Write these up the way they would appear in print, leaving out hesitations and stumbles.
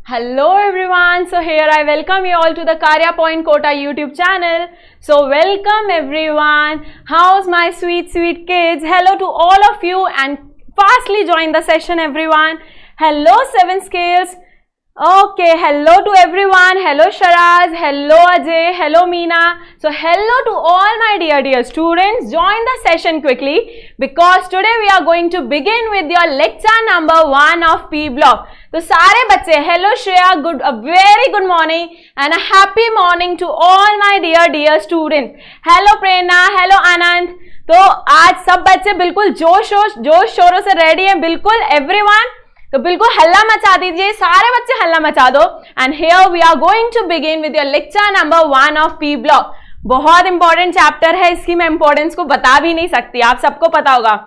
Hello everyone, so here I welcome you all to the Karya Point Kota YouTube channel. So welcome everyone. How's my sweet kids? Hello to all of you and fastly join the session everyone. Hello 7 scales. Okay, hello to everyone. Hello Sharaz, hello Ajay, hello Meena. So hello to all my dear students. Join the session quickly because today we are going to begin with your lecture number 1 of P block. तो सारे बच्चे hello Shreya, good very good morning and a happy morning to all my dear students. Hello Prerna, hello Anand. तो आज सब बच्चे बिल्कुल जोश शोरों से रेडी हैं, बिल्कुल एवरीवन. तो बिल्कुल हल्ला मचा दीजिए, सारे बच्चे हल्ला मचा दो. And here we are going to begin with your lecture number 1 of P block. बहुत इंपॉर्टेंट चैप्टर है, इसकी मैं इंपॉर्टेंस को बता भी नहीं सकती, आप सबको पता होगा.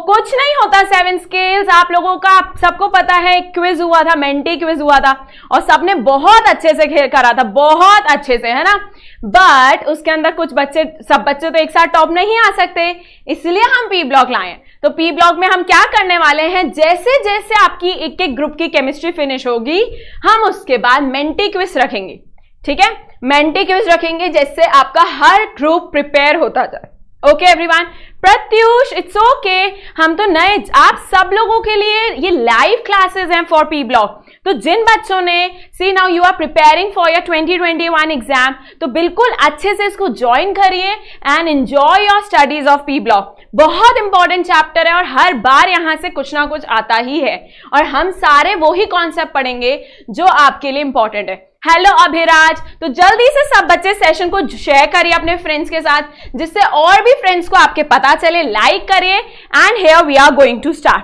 कुछ नहीं होता 7 स्केल्स, आप लोगों का सबको पता है. क्विज हुआ था, मेंटी क्विज हुआ था और सबने बहुत अच्छे से खेल करा था, बहुत अच्छे से, है ना. बट उसके अंदर सब बच्चे तो एक साथ टॉप नहीं आ सकते, इसलिए हम पी ब्लॉक लाए. तो पी ब्लॉक में हम क्या करने वाले हैं, जैसे जैसे आपकी एक ग्रुप की केमिस्ट्री फिनिश होगी हम उसके बाद मेंटी क्विज रखेंगे. ठीक है, मेंटी क्विज रखेंगे जिससे आपका हर ग्रुप प्रिपेयर होता जाए. Okay everyone. Pratyush, it's okay, हम तो नए, आप सब लोगों के लिए ये लाइव क्लासेस हैं फॉर पी ब्लॉक. तो जिन बच्चों ने see now you are preparing for your 2021 exam, तो बिल्कुल अच्छे से इसको ज्वाइन करिए and enjoy your studies of P block. बहुत इंपॉर्टेंट चैप्टर है और हर बार यहां से कुछ ना कुछ आता ही है और हम सारे वही कॉन्सेप्ट पढ़ेंगे जो आपके लिए इंपॉर्टेंट है. हेलो अभिराज. तो जल्दी से सब बच्चे सेशन को शेयर करिए अपने फ्रेंड्स के साथ, जिससे और भी फ्रेंड्स को आपके पता चले. लाइक करिए and here we are going to start.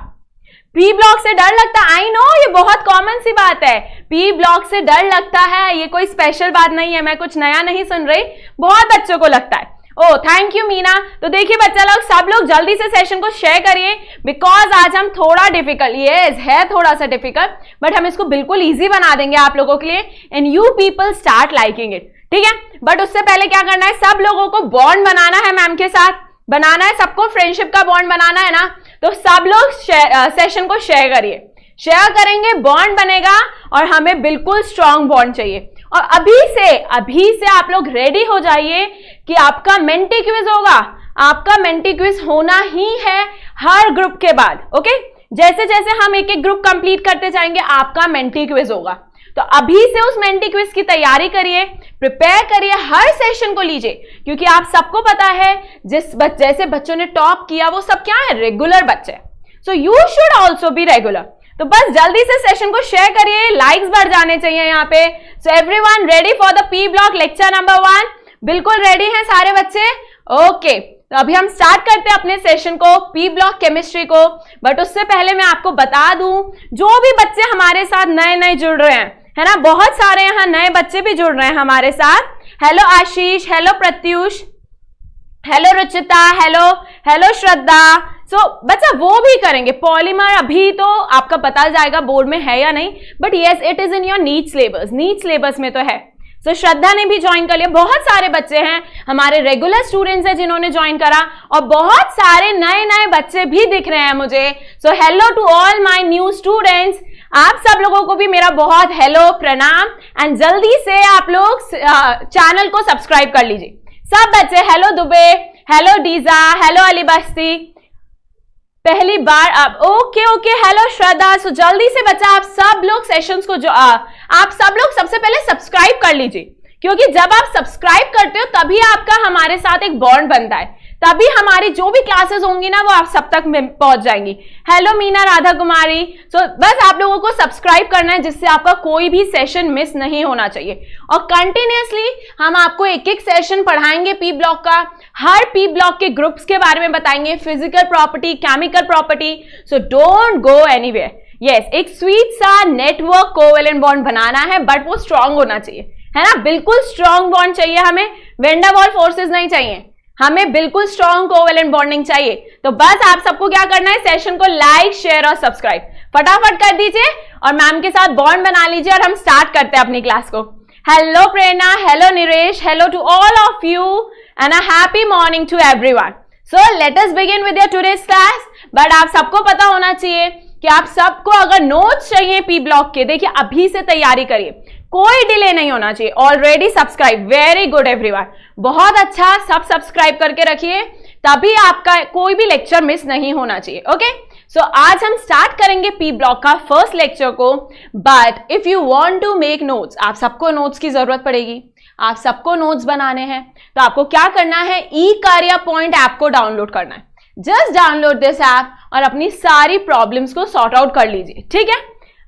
P block से डर लगता है, आई नो, ये बहुत कॉमन सी बात है. पी ब्लॉक से डर लगता है, ये कोई स्पेशल बात नहीं है, मैं कुछ नया नहीं सुन रही, बहुत बच्चों को लगता है. Oh thank you Meena. तो देखिए बच्चा लोग, सब लोग जल्दी से सेशन को शेयर करिए बिकॉज आज हम थोड़ा डिफिकल्ट, यस है थोड़ा सा डिफिकल्ट, बट हम इसको बिल्कुल इजी बना देंगे आप लोगों के लिए and you people start liking it. ठीक है, बट उससे पहले क्या करना है, सब लोगों को बॉन्ड बनाना है, मैम के साथ बनाना है, सबको फ्रेंडशिप का बॉन्ड बनाना है ना. तो सब लोग सेशन को शेयर करिए. शेयर करेंगे, बॉन्ड बनेगा और हमें बिल्कुल स्ट्रॉन्ग बॉन्ड चाहिए. और अभी से आप लोग रेडी हो जाइए कि आपका मेंटी क्विज होगा. आपका मेंटी क्विज होना ही है हर ग्रुप के बाद. ओके, जैसे जैसे हम एक ग्रुप कंप्लीट करते जाएंगे आपका मेंटी क्विज होगा. तो अभी से उस मेंटी क्विज की तैयारी करिए, प्रिपेयर करिए, हर सेशन को लीजिए, क्योंकि आप सबको पता है जैसे बच्चों ने टॉप किया वो सब क्या है, रेगुलर बच्चे. So you should also be regular. तो बस जल्दी से सेशन को शेयर करिए, लाइक्स बढ़ जाने चाहिए यहाँ पे. So everyone ready for the P block lecture number 1? बिल्कुल रेडी हैं सारे बच्चे? ओके, तो अभी हम स्टार्ट करते हैं अपने सेशन को, पी ब्लॉक केमिस्ट्री को. बट उससे पहले मैं आपको बता दूं, जो भी बच्चे हमारे साथ नए जुड़ रहे हैं, है ना, बहुत सारे यहाँ नए बच्चे भी जुड़ रहे हैं हमारे साथ. Hello Ashish, hello Pratyush, hello Ruchita, hello Shraddha. So बच्चा वो भी करेंगे पॉलीमर, अभी तो आपका पता जाएगा बोर्ड में है या नहीं, but yes it is in your NEET syllabus में तो है. सो श्रद्धा ने भी ज्वाइन कर लिया. बहुत सारे बच्चे हैं हमारे रेगुलर स्टूडेंट्स हैं जिन्होंने ज्वाइन करा और बहुत सारे नए बच्चे भी दिख रहे हैं मुझे. So hello to all my new students. आप सब लोगों को भी मेरा बहुत हेलो, प्रणाम एंड जल्दी से आप लोग चैनल को सब्सक्राइब कर लीजिए सब बच्चे. Hello Dubey, hello Deeja, hello Ali Basti, पहली बार आप. Okay hello Shraddha. सो जल्दी से बच्चा आप सब लोग सेशंस को आप सब लोग सबसे पहले सब्सक्राइब कर लीजिए, क्योंकि जब आप सब्सक्राइब करते हो तभी आपका हमारे साथ एक बॉन्ड बनता है, तभी हमारी जो भी क्लासेस होंगी ना वो आप सब तक पहुंच जाएंगी. हेलो मीना, राधा कुमारी. सो बस आप लोगों को सब्सक्राइब करना है जिससे आपका कोई भी सेशन मिस नहीं होना चाहिए. और कंटिन्यूअसली हम आपको एक सेशन पढ़ाएंगे पी ब्लॉक का, हर पी ब्लॉक के ग्रुप्स के बारे में बताएंगे, physical property, chemical property. So don't go anywhere. Yes, एक स्वीट सा नेटवर्क कोवेलेंट बॉन्ड बनाना है, बट वो स्ट्रांग होना चाहिए, है ना, बिल्कुल स्ट्रांग बॉन्ड चाहिए हमें. वेंडावॉल फोर्सेस नहीं चाहिए हमें, बिल्कुल स्ट्रॉन्ग कोवेलेंट बॉन्डिंग चाहिए. तो बस आप सबको क्या करना है, सेशन को लाइक, शेयर और सब्सक्राइब फटाफट कर दीजिए और मैम के साथ बॉन्ड बना लीजिए और हम स्टार्ट करते हैं अपनी क्लास को. Hello Prerna, hello Niresh, hello to all of you and a happy morning to everyone. So let us begin with your today's class. But आप सबको पता होना चाहिए कि आप सबको अगर नोट्स चाहिए पी ब्लॉक के, देखिए अभी से तैयारी करिए, कोई डिले नहीं होना चाहिए। Already subscribe, very good everyone, बहुत अच्छा, सब सब्सक्राइब करके रखिए, तभी आपका कोई भी लेक्चर मिस नहीं होना चाहिए। ओके, सो आज हम स्टार्ट करेंगे पी ब्लॉक का फर्स्ट लेक्चर को। But if you want to make notes, आप सबको नोट्स की जरूरत पड़ेगी, आप सबको नोट्स बनाने हैं, तो आपको क्या करना है, ई कार्या पॉइंट ऐप को डाउनलोड करना है। जस्ट डाउनलोड दिस ऐप और अपनी सारी प्रॉब्लम्स को सॉर्ट आउट कर लीजिए। ठीक है,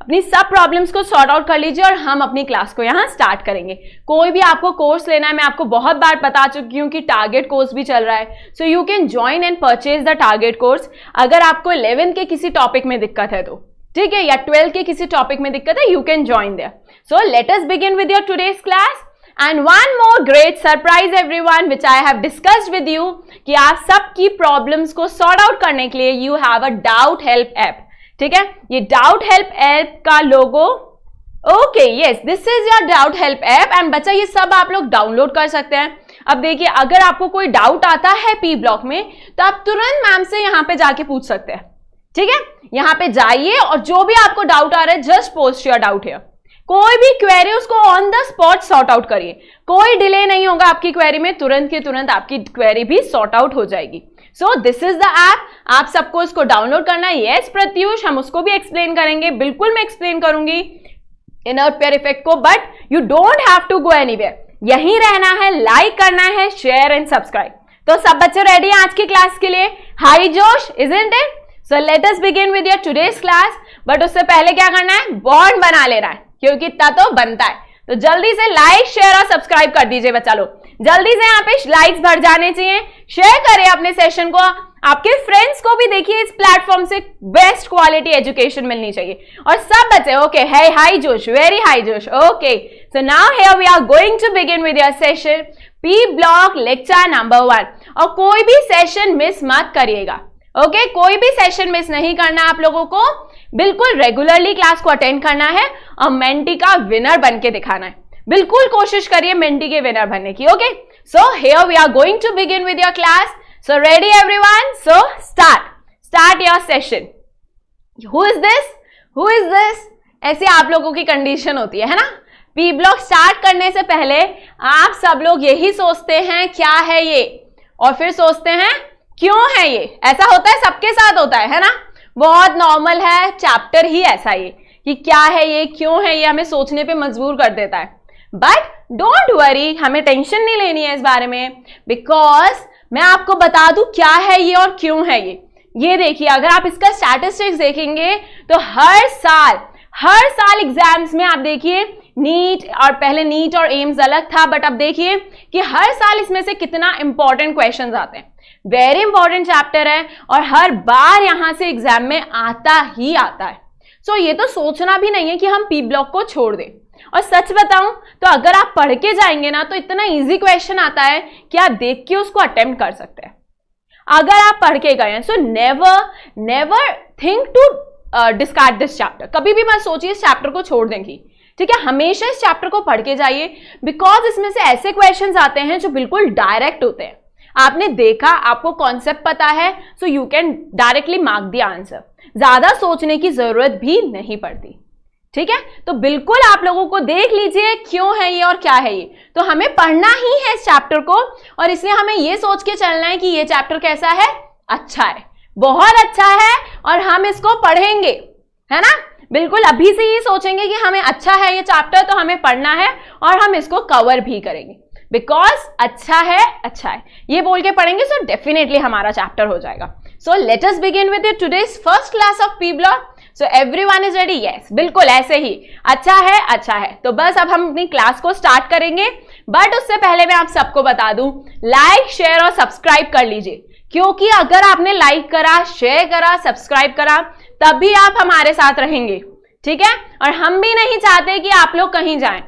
अपनी सब प्रॉब्लम्स को सॉर्ट आउट कर लीजिए और हम अपनी क्लास को यहाँ स्टार्ट करेंगे। कोई भी आपको कोर्स लेना है, मैं आपको बहुत बार बता चुकी हूँ कि टारगेट कोर्स भी चल रहा है, so you can join and purchase the target course. अगर आपको 11th के किसी टॉपिक में दिक्कत है तो, ठीक है, या 12th के किसी टॉपिक में दिक्कत है, you can join there. So let us begin with your today's class. And one more great surprise everyone which I have discussed with you कि आप सबकी प्रॉब्लम्स को सॉर्ट आउट करने के लिए you have a doubt help app। ठीक है, ये डाउट हेल्प ऐप का logo, okay yes, this is your doubt help app and बच्चा ये सब आप लोग डाउनलोड कर सकते हैं। अब देखिए, अगर आपको कोई डाउट आता है पी ब्लॉक में तो आप तुरंत मैम से यहाँ पे जाके पूछ सकते हैं। ठीक है, यहाँ पे जाइए और जो भी आपको डाउट आ रहा है just post your doubt here. कोई भी क्वेरी उसको on the spot sort out करिए, कोई डिले नहीं होगा आपकी क्वेरी में, तुरंत के तुरंत आपकी क्वेरी भी सॉर्ट आउट हो जाएगी। सो दिस इज द ऐप, आप सबको इसको डाउनलोड करना है। यस प्रत्युष, हम उसको भी एक्सप्लेन करेंगे, बिल्कुल मैं एक्सप्लेन करूंगी इनर पेयर इफेक्ट को, but you don't have to go anywhere, यहीं रहना है, लाइक करना है, शेयर एंड सब्सक्राइब। तो सब बच्चे रेडी हैं आज की क्लास के लिए? हाई जोश, isn't it? So let us begin with your today's class. But उससे पहले क्या करना है, बॉन्ड बना लेना है, क्योंकि इतना तो बनता है। तो जल्दी से लाइक शेयर और सब्सक्राइब कर दीजिए बच्चा लोग, जल्दी से यहाँ पे लाइक्स भर जाने चाहिए। शेयर करें अपने सेशन को, आपके फ्रेंड्स को भी देखिए, इस प्लेटफॉर्म से बेस्ट क्वालिटी एजुकेशन मिलनी चाहिए। और सब बच्चे ओके है, हाई जोश, वेरी हाई जोश। Okay, so now here we are going to begin with your session P block lecture number 1। और कोई भी सेशन मिस मत करिएगा। ओके, कोई भी सेशन मिस नहीं करना आप लोगों को, बिल्कुल रेगुलरली क्लास को अटेंड करना है और मेंटी का विनर बन के दिखाना है। बिल्कुल कोशिश करिए मेंटी के विनर बनने की। Okay, so here we are going to begin with your class. So ready everyone? So start your session. Who is this? ऐसे आप लोगों की कंडीशन होती है ना, पी ब्लॉक स्टार्ट करने से पहले आप सब लोग यही सोचते हैं क्या है ये, और फिर सोचते हैं क्यों है ये। ऐसा होता है, सबके साथ होता है ना, बहुत नॉर्मल है, चैप्टर ही ऐसा ही कि क्या है ये, क्यों है ये, हमें सोचने पे मजबूर कर देता है। बट डोंट वरी, हमें टेंशन नहीं लेनी है इस बारे में, बिकॉज मैं आपको बता दूं क्या है ये और क्यों है ये देखिए, अगर आप इसका स्टैटिस्टिक्स देखेंगे तो हर साल एग्जाम्स में आप देखिए, नीट और पहले नीट और एम्स अलग था, बट अब देखिए कि हर साल इसमें से कितना इंपॉर्टेंट क्वेश्चंस आते हैं। वेरी इंपॉर्टेंट चैप्टर है और हर बार यहां से एग्जाम में आता ही आता है। सो ये तो सोचना भी नहीं है कि हम पी ब्लॉक को छोड़ दें। और सच बताऊं तो अगर आप पढ़ के जाएंगे ना तो इतना इजी क्वेश्चन आता है कि आप देख के उसको अटेम्प्ट कर सकते हैं, अगर आप पढ़ के गए हैं। So never think to discard this chapter, कभी भी मत सोचिए इस चैप्टर को छोड़ देंगी। ठीक है, हमेशा इस चैप्टर को पढ़ के जाइए, बिकॉज इसमें से ऐसे क्वेश्चंस आते हैं जो बिल्कुल डायरेक्ट होते हैं। आपने देखा, आपको कॉन्सेप्ट पता है, so you can directly mark the answer, ज्यादा सोचने की जरूरत भी नहीं पड़ती। ठीक है, तो बिल्कुल आप लोगों को देख लीजिए क्यों है ये और क्या है ये। तो हमें पढ़ना ही है इस चैप्टर को, और इसलिए हमें ये सोच के चलना है कि ये चैप्टर कैसा है, अच्छा है, बहुत अच्छा है, और हम इसको पढ़ेंगे, है ना। बिल्कुल अभी से ये सोचेंगे कि हमें अच्छा है ये चैप्टर, तो हमें पढ़ना है और हम इसको कवर भी करेंगे, बिकॉज अच्छा है ये बोल के पढ़ेंगे, सो डेफिनेटली हमारा चैप्टर हो जाएगा। सो let us begin with today's first class of P block. So everyone is ready? Yes, बिल्कुल ऐसे ही, अच्छा है। तो बस अब हम अपनी क्लास को स्टार्ट करेंगे, बट उससे पहले मैं आप सबको बता दूं, लाइक शेयर और सब्सक्राइब कर लीजिए, क्योंकि अगर आपने लाइक करा, शेयर करा, सब्सक्राइब करा, तभी आप हमारे साथ रहेंगे। ठीक है, और हम भी नहीं चाहते कि आप लोग कहीं जाएं।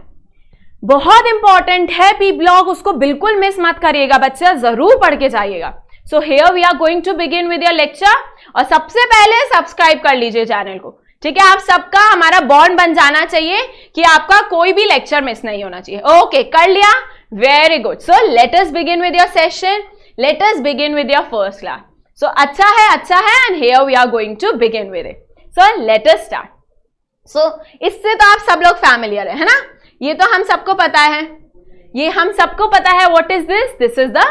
बहुत इंपॉर्टेंट है पी ब्लॉक, उसको बिल्कुल मिस मत करिएगा बच्चा, जरूर पढ़ के जाइएगा। So here we are going to begin with your lecture, और सबसे पहले सब्सक्राइब कर लीजिए चैनल को। ठीक है, आप सबका हमारा बॉन्ड बन जाना चाहिए कि आपका कोई भी लेक्चर मिस नहीं होना चाहिए। ओके, कर लिया, very good. So let us begin with your session, let us begin with your first class. So अच्छा है, and here we are going to begin with it. So let us start. So इससे तो आप सब लोग familiar है ना, ये तो हम सबको पता है, ये हम सबको पता है। What is this? This is the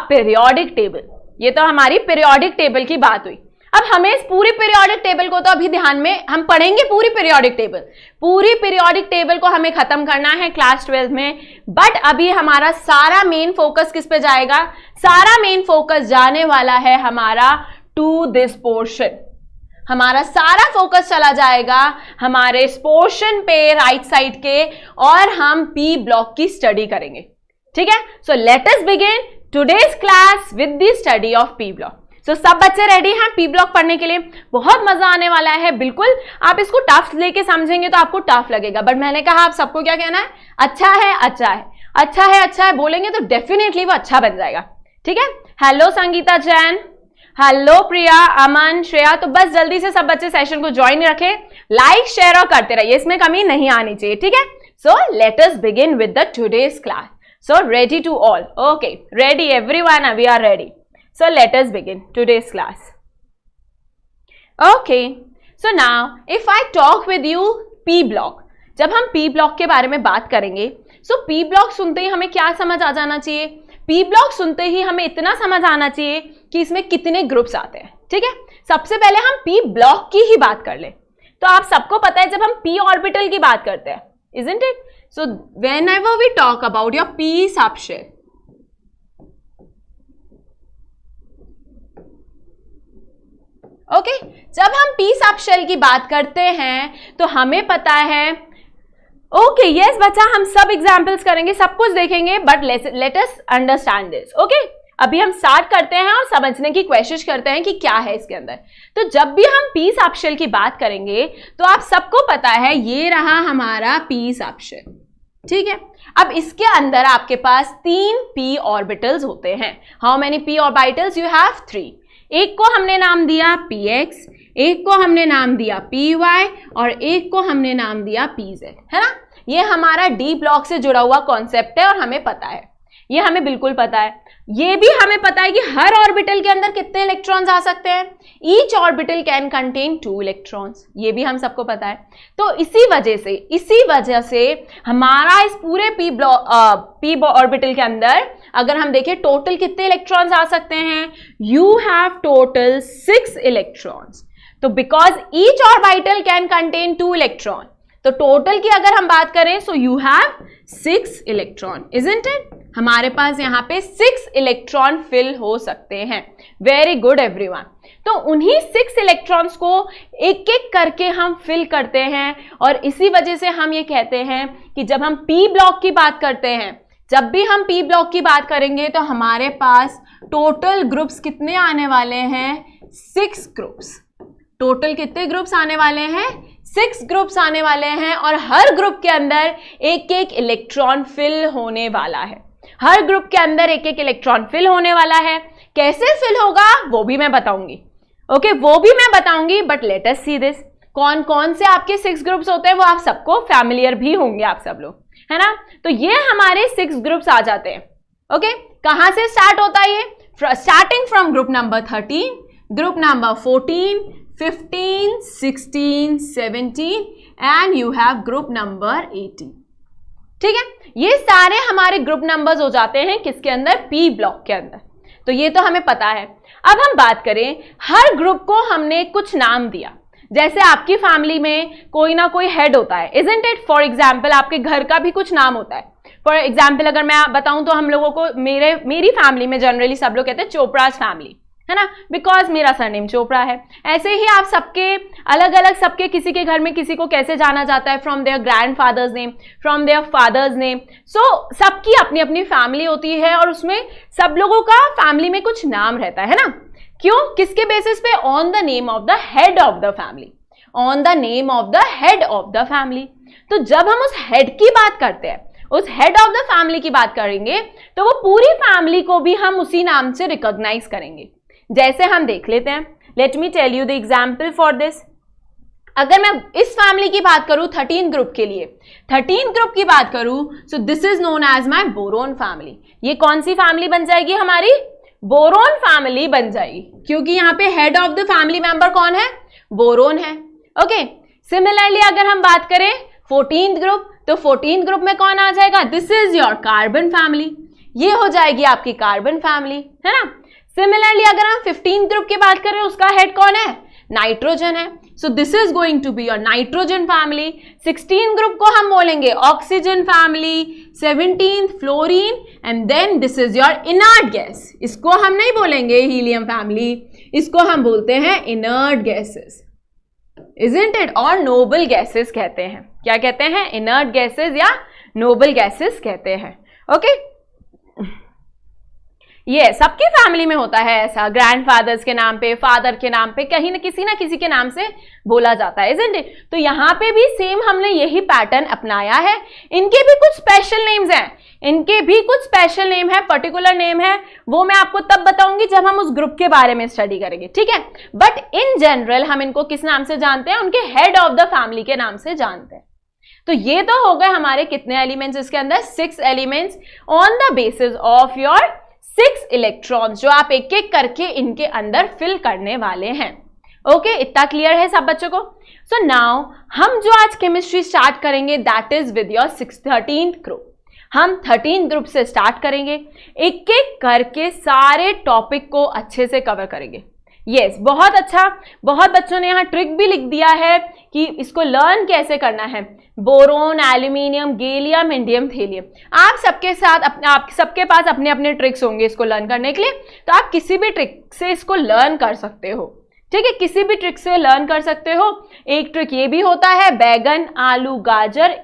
periodic table. ये तो हमारी पीरियोडिक टेबल की बात हुई। अब हमें इस पूरी पीरियोडिक टेबल को तो अभी ध्यान में हम पढ़ेंगे, पूरी पीरियोडिक टेबल को हमें खत्म करना है क्लास 12 में। बट अभी हमारा सारा मेन फोकस किस पे जाएगा? सारा मेन फोकस जाने वाला है हमारा टू दिस पोर्शन। हमारा सारा फोकस चला जाएगा हमारे इस पोर्शन पे राइट साइड के, और हम पी ब्लॉक की स्टडी करेंगे। ठीक है, so let us begin today's class with the study of P block. तो सब बच्चे रेडी हैं पी ब्लॉक पढ़ने के लिए? बहुत मजा आने वाला है। बिल्कुल आप इसको टफ लेके समझेंगे तो आपको टफ लगेगा, बट मैंने कहा आप सबको क्या कहना है? अच्छा है, अच्छा है, अच्छा है, अच्छा है बोलेंगे तो डेफिनेटली वो अच्छा बन जाएगा। ठीक है, हेलो संगीता जैन, हेलो प्रिया, अमन, श्रेया। तो बस जल्दी से सब बच्चे सेशन को ज्वाइन रखें, लाइक शेयर और करते रहिए, इसमें कमी नहीं आनी चाहिए। ठीक है, so let us begin with the today's class. So ready to all? Okay, ready everyone, we are ready. So let us begin today's class. Okay, so now if I talk with you P block, जब हम P block के बारे में बात करेंगे, so P block सुनते ही हमें क्या समझ आ जाना चाहिए? P block सुनते ही हमें इतना समझ आना चाहिए कि इसमें कितने ग्रुप्स आते हैं। ठीक है, सबसे पहले हम P block की ही बात कर ले। तो आप सबको पता है जब हम P orbital की बात करते हैं, isn't it? So whenever we talk about your P subshell, okay, जब हम पी सबशेल की बात करते हैं तो हमें पता है, ओके यस बच्चा, हम सब एग्जांपल्स करेंगे, सब कुछ देखेंगे, but let us understand this. Okay, अभी हम स्टार्ट करते हैं और समझने की कोशिश करते हैं कि क्या है इसके अंदर। तो जब भी हम पी सबशेल की बात करेंगे तो आप सबको पता है ये रहा हमारा पी सबशेल। ठीक है, अब इसके अंदर आपके पास 3 पी ऑर्बिटल्स होते हैं। How many P orbitals you have? 3। एक को हमने नाम दिया px, एक को हमने नाम दिया py और एक को हमने नाम दिया pz, है ना। ये हमारा डी ब्लॉक से जुड़ा हुआ कॉन्सेप्ट है और हमें पता है, ये हमें बिल्कुल पता है। ये भी हमें पता है कि हर ऑर्बिटल के अंदर कितने इलेक्ट्रॉन्स आ सकते हैं। Each orbital can contain 2 electrons, ये भी हम सबको पता है। तो इसी वजह से हमारा इस पूरे पी ऑर्बिटल के अंदर अगर हम देखें टोटल कितने इलेक्ट्रॉन्स आ सकते हैं, यू हैव टोटल 6 इलेक्ट्रॉन्स। तो because each orbital can contain 2 electron, तो टोटल की अगर हम बात करें सो you have 6 electron, isn't it? हमारे पास यहाँ पे 6 इलेक्ट्रॉन फिल हो सकते हैं। Very good everyone. तो उन्हीं 6 इलेक्ट्रॉन्स को एक एक करके हम फिल करते हैं, और इसी वजह से हम ये कहते हैं कि जब हम पी ब्लॉक की बात करते हैं, जब भी हम पी ब्लॉक की बात करेंगे तो हमारे पास टोटल ग्रुप्स कितने आने वाले हैं? 6 ग्रुप्स। टोटल कितने ग्रुप्स आने वाले हैं? 6 ग्रुप्स आने वाले हैं, और हर ग्रुप के अंदर एक एक इलेक्ट्रॉन फिल होने वाला है। हर ग्रुप के अंदर एक एक इलेक्ट्रॉन फिल होने वाला है। कैसे फिल होगा वो भी मैं बताऊंगी। ओके, वो भी मैं बताऊंगी, but let us see this. कौन कौन से आपके 6 ग्रुप्स होते हैं वो आप सबको फैमिलियर भी होंगे, आप सब लोग, है ना। तो ये हमारे 6 ग्रुप्स आ जाते हैं। ओके, कहां से स्टार्ट होता है ये? Starting from group number 13, group number 14, 15, 16, 17 and you have group number 18। ठीक है, ये सारे हमारे ग्रुप नंबर्स हो जाते हैं किसके अंदर? पी ब्लॉक के अंदर। तो ये तो हमें पता है। अब हम बात करें, हर ग्रुप को हमने कुछ नाम दिया। जैसे आपकी फैमिली में कोई ना कोई हेड होता है, इजंट इट? फॉर एग्जाम्पल आपके घर का भी कुछ नाम होता है। फॉर एग्जाम्पल अगर मैं बताऊं तो हम लोगों को मेरी फैमिली में जनरली सब लोग कहते हैं चोपड़ाज फैमिली, है ना, बिकॉज मेरा सरनेम चोपड़ा है। ऐसे ही आप सबके अलग अलग, सबके किसी के घर में किसी को कैसे जाना जाता है? From their grandfather's name, from their father's name. So सबकी अपनी अपनी फैमिली होती है और उसमें सब लोगों का फैमिली में कुछ नाम रहता है ना। क्यों? किसके बेसिस पे? On the name of the head of the family, on the name of the head of the family. तो जब हम उस हेड की बात करते हैं, उस हेड ऑफ द फैमिली की बात करेंगे, तो वो पूरी फैमिली को भी हम उसी नाम से रिकॉग्नाइज करेंगे। जैसे हम देख लेते हैं, let me tell you the example for this. अगर मैं इस फैमिली की बात करूं 13 ग्रुप के लिए, 13 ग्रुप की बात करूं, so this is known as my boron family. ये कौन सी फैमिली बन जाएगी? हमारी बोरोन फैमिली बन जाएगी, क्योंकि यहाँ पे head of the family member कौन है? बोरोन है। ओके, सिमिलरली अगर हम बात करें 14th ग्रुप, तो 14th ग्रुप में कौन आ जाएगा? This is your carbon family, ये हो जाएगी आपकी कार्बन फैमिली, है ना। सिमिलरली अगर हम 15th ग्रुप की बात करें, उसका हेड कौन है? नाइट्रोजन है, so this is going to be your nitrogen family. 16th group को हम बोलेंगे oxygen family, 17th fluorine, and then this is your inert gas, इसको हम नहीं बोलेंगे हीलियम फैमिली, इसको हम बोलते हैं इनर्ट गैसेस, इजंट इट, और नोबल गैसेस कहते हैं। क्या कहते हैं? इनर्ट गैसेस या नोबल गैसेस कहते हैं। ओके, ये सबकी फैमिली में होता है ऐसा, ग्रैंडफादर्स के नाम पे, फादर के नाम पे, कहीं ना किसी के नाम से बोला जाता है, इजंट इट। तो यहाँ पे भी सेम हमने यही पैटर्न अपनाया है। इनके भी कुछ स्पेशल नेम्स हैं, इनके भी कुछ स्पेशल नेम है, पर्टिकुलर नेम है, वो मैं आपको तब बताऊंगी जब हम उस ग्रुप के बारे में स्टडी करेंगे, ठीक है। बट इन जनरल हम इनको किस नाम से जानते हैं? उनके हेड ऑफ द फैमिली के नाम से जानते हैं। तो ये तो हो गए हमारे कितने एलिमेंट्स इसके अंदर? 6 elements on the basis of your 6 electrons, जो आप एक एक करके इनके अंदर फिल करने वाले हैं। ओके, इतना क्लियर है सब बच्चों को? सो नाउ हम जो आज केमिस्ट्री स्टार्ट करेंगे that is with your 13th group. हम 13th ग्रुप से स्टार्ट करेंगे, एक एक करके सारे टॉपिक को अच्छे से कवर करेंगे। यस, बहुत अच्छा, बहुत बच्चों ने यहाँ ट्रिक भी लिख दिया है कि इसको लर्न कैसे करना है। Boron, aluminium, gallium, indium, thallium, आप सबके साथ आप सबके पास अपने अपने ट्रिक्स होंगे इसको लर्न करने के लिए, तो आप किसी भी ट्रिक से इसको लर्न कर सकते हो, ठीक है, किसी भी ट्रिक से लर्न कर सकते हो। एक ट्रिक ये भी होता है, बैगन, आलू, गाजर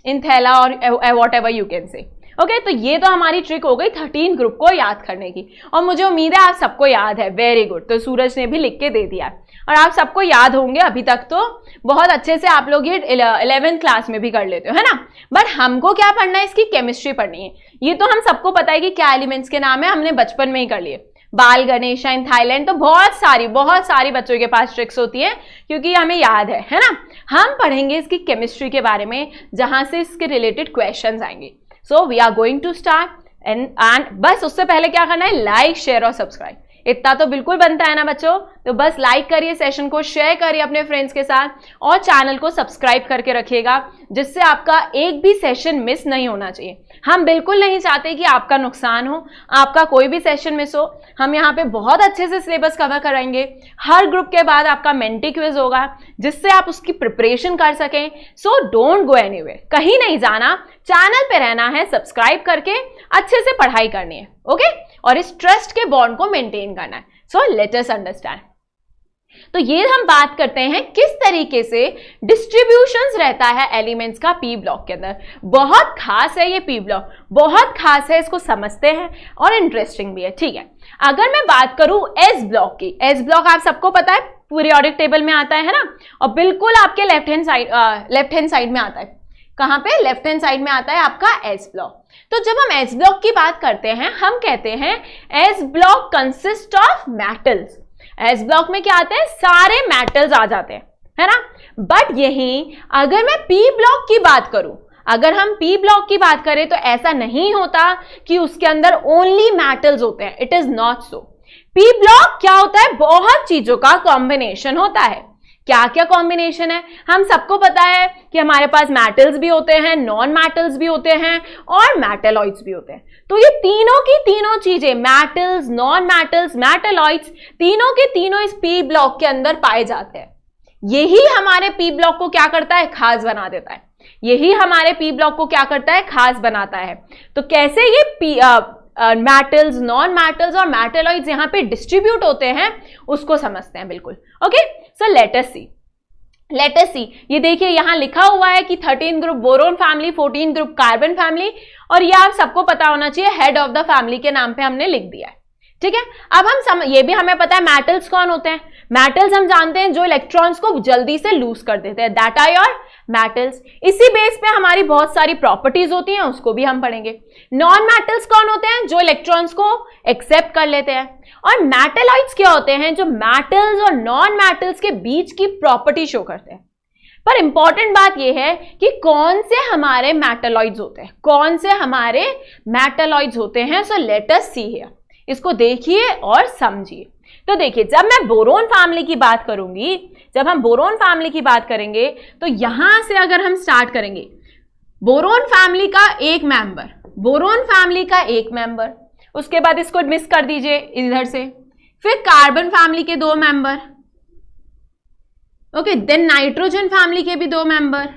इन थैला और what ever you can say. Okay, तो ये तो हमारी ट्रिक हो गई 13 ग्रुप को याद करने की, और मुझे उम्मीद है आप सबको याद है। वेरी गुड, तो सूरज ने भी लिख के दे दिया और आप सबको याद होंगे अभी तक, तो बहुत अच्छे से आप लोग ये 11th क्लास में भी कर लेते हो, है ना। बट हमको क्या पढ़ना है? इसकी केमिस्ट्री पढ़नी है। ये तो हम सबको पता है कि क्या एलिमेंट्स के नाम है, हमने बचपन में ही कर लिए, बाल गणेश इन थाईलैंड, तो बहुत सारी बच्चों के पास ट्रिक्स होती है क्योंकि हमें याद है ना। हम पढ़ेंगे इसकी केमिस्ट्री के बारे में, जहां से इसके रिलेटेड क्वेश्चंस आएंगे। So we are going to start and बस उससे पहले क्या करना है? लाइक, शेयर और सब्सक्राइब, इतना तो बिल्कुल बनता है ना बच्चों। तो बस लाइक करिए, सेशन को शेयर करिए अपने फ्रेंड्स के साथ, और चैनल को सब्सक्राइब करके रखिएगा, जिससे आपका एक भी सेशन मिस नहीं होना चाहिए। हम बिल्कुल नहीं चाहते कि आपका नुकसान हो, आपका कोई भी सेशन मिस हो। हम यहाँ पे बहुत अच्छे से सिलेबस कवर कराएंगे। हर ग्रुप के बाद आपका मेंटी क्विज होगा, जिससे आप उसकी प्रिपरेशन कर सकें। सो डोंट गो एनीवेयर, कहीं नहीं जाना, चैनल पे रहना है, सब्सक्राइब करके अच्छे से पढ़ाई करनी है, ओके, और इस ट्रस्ट के बॉन्ड को मेंटेन करना है। So let us understand. तो ये हम बात करते हैं किस तरीके से डिस्ट्रीब्यूशंस रहता है एलिमेंट्स का पी ब्लॉक के अंदर। बहुत खास है ये पी ब्लॉक, बहुत खास है, इसको समझते हैं और इंटरेस्टिंग भी है, ठीक है। अगर मैं बात करूं एस ब्लॉक की, एस ब्लॉक आप सबको पता है पीरियोडिक टेबल में आता है ना, और बिल्कुल आपके लेफ्ट हैंड साइड में आता है। कहां पे? लेफ्ट हैंड साइड में आता है आपका एस ब्लॉक। तो जब हम एस ब्लॉक की बात करते हैं, हम कहते हैं S block consist of metals. S block में क्या आते हैं? सारे मेटल्स आ जाते हैं, है ना। बट यही अगर मैं पी ब्लॉक की बात करूं, अगर हम पी ब्लॉक की बात करें, तो ऐसा नहीं होता कि उसके अंदर ओनली मेटल्स होते हैं। It is not so. P block क्या होता है? बहुत चीजों का कॉम्बिनेशन होता है। क्या क्या कॉम्बिनेशन है? हम सबको पता है कि हमारे पास मेटल्स भी होते हैं, नॉन मेटल्स भी होते हैं, और मेटलॉइड्स भी होते हैं। तो ये तीनों की तीनों चीजें, मेटल्स, नॉन मेटल्स, मेटलॉइड्स, तीनों के तीनों इस पी ब्लॉक के अंदर पाए जाते हैं। यही हमारे पी ब्लॉक को क्या करता है? खास बना देता है। यही हमारे पी ब्लॉक को क्या करता है? खास बनाता है। तो कैसे ये मेटल्स, नॉन मेटल्स और मेटलॉइड्स यहाँ पे डिस्ट्रीब्यूट होते हैं, उसको समझते हैं बिल्कुल। ओके, सो लेट अस सी। ये देखिए यहाँ लिखा हुआ है कि 13 group boron family, 14 group carbon family, और ये आप सबको पता होना चाहिए हेड ऑफ द फैमिली के नाम पे हमने लिख दिया है, ठीक है। अब हम ये भी हमें पता है मेटल्स कौन होते हैं। मेटल्स हम जानते हैं जो इलेक्ट्रॉन्स को जल्दी से लूज कर देते हैं, दैट आर योर मेटल्स। इसी बेस पे हमारी बहुत सारी प्रॉपर्टीज होती हैं, उसको भी हम पढ़ेंगे। नॉन मेटल्स कौन होते हैं? जो इलेक्ट्रॉन्स को एक्सेप्ट कर लेते हैं। और मेटलॉइड्स क्या होते हैं? जो मेटल्स और नॉन मेटल्स के बीच की प्रॉपर्टी शो करते हैं। पर इंपॉर्टेंट बात यह है कि कौन से हमारे मेटलॉइड्स होते हैं, कौन से हमारे मेटलॉइड्स होते हैं। सो लेट अस सी हियर, इसको देखिए और समझिए। तो देखिए, जब मैं बोरोन फैमिली की बात करूंगी, जब हम बोरोन फैमिली की बात करेंगे तो यहां से अगर हम स्टार्ट करेंगे, बोरोन फैमिली का एक मेंबर, बोरोन फैमिली का एक मेंबर, उसके बाद इसको मिस कर दीजिए इधर से, फिर कार्बन फैमिली के 2 member, okay, then nitrogen family के भी 2 मेंबर,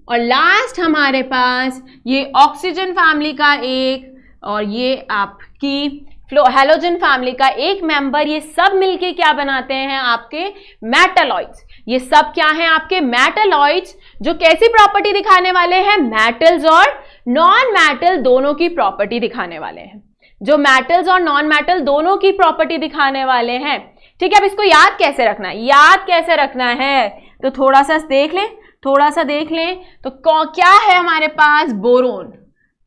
और लास्ट हमारे पास ये ऑक्सीजन फैमिली का एक, और ये आपकी हैलोजन फैमिली का एक मेंबर। ये सब मिलके क्या बनाते हैं? आपके मेटलॉइड्स। ये सब क्या हैं? आपके मेटलॉइड्स, जो कैसी प्रॉपर्टी दिखाने वाले हैं? मेटल्स और नॉन मेटल दोनों की प्रॉपर्टी दिखाने वाले हैं, जो मेटल्स और नॉन मेटल दोनों की प्रॉपर्टी दिखाने वाले हैं। ठीक है, अब इसको याद कैसे रखना है? याद कैसे रखना है तो थोड़ा सा देख लें, थोड़ा सा देख लें। तो क्या है हमारे पास? बोरोन।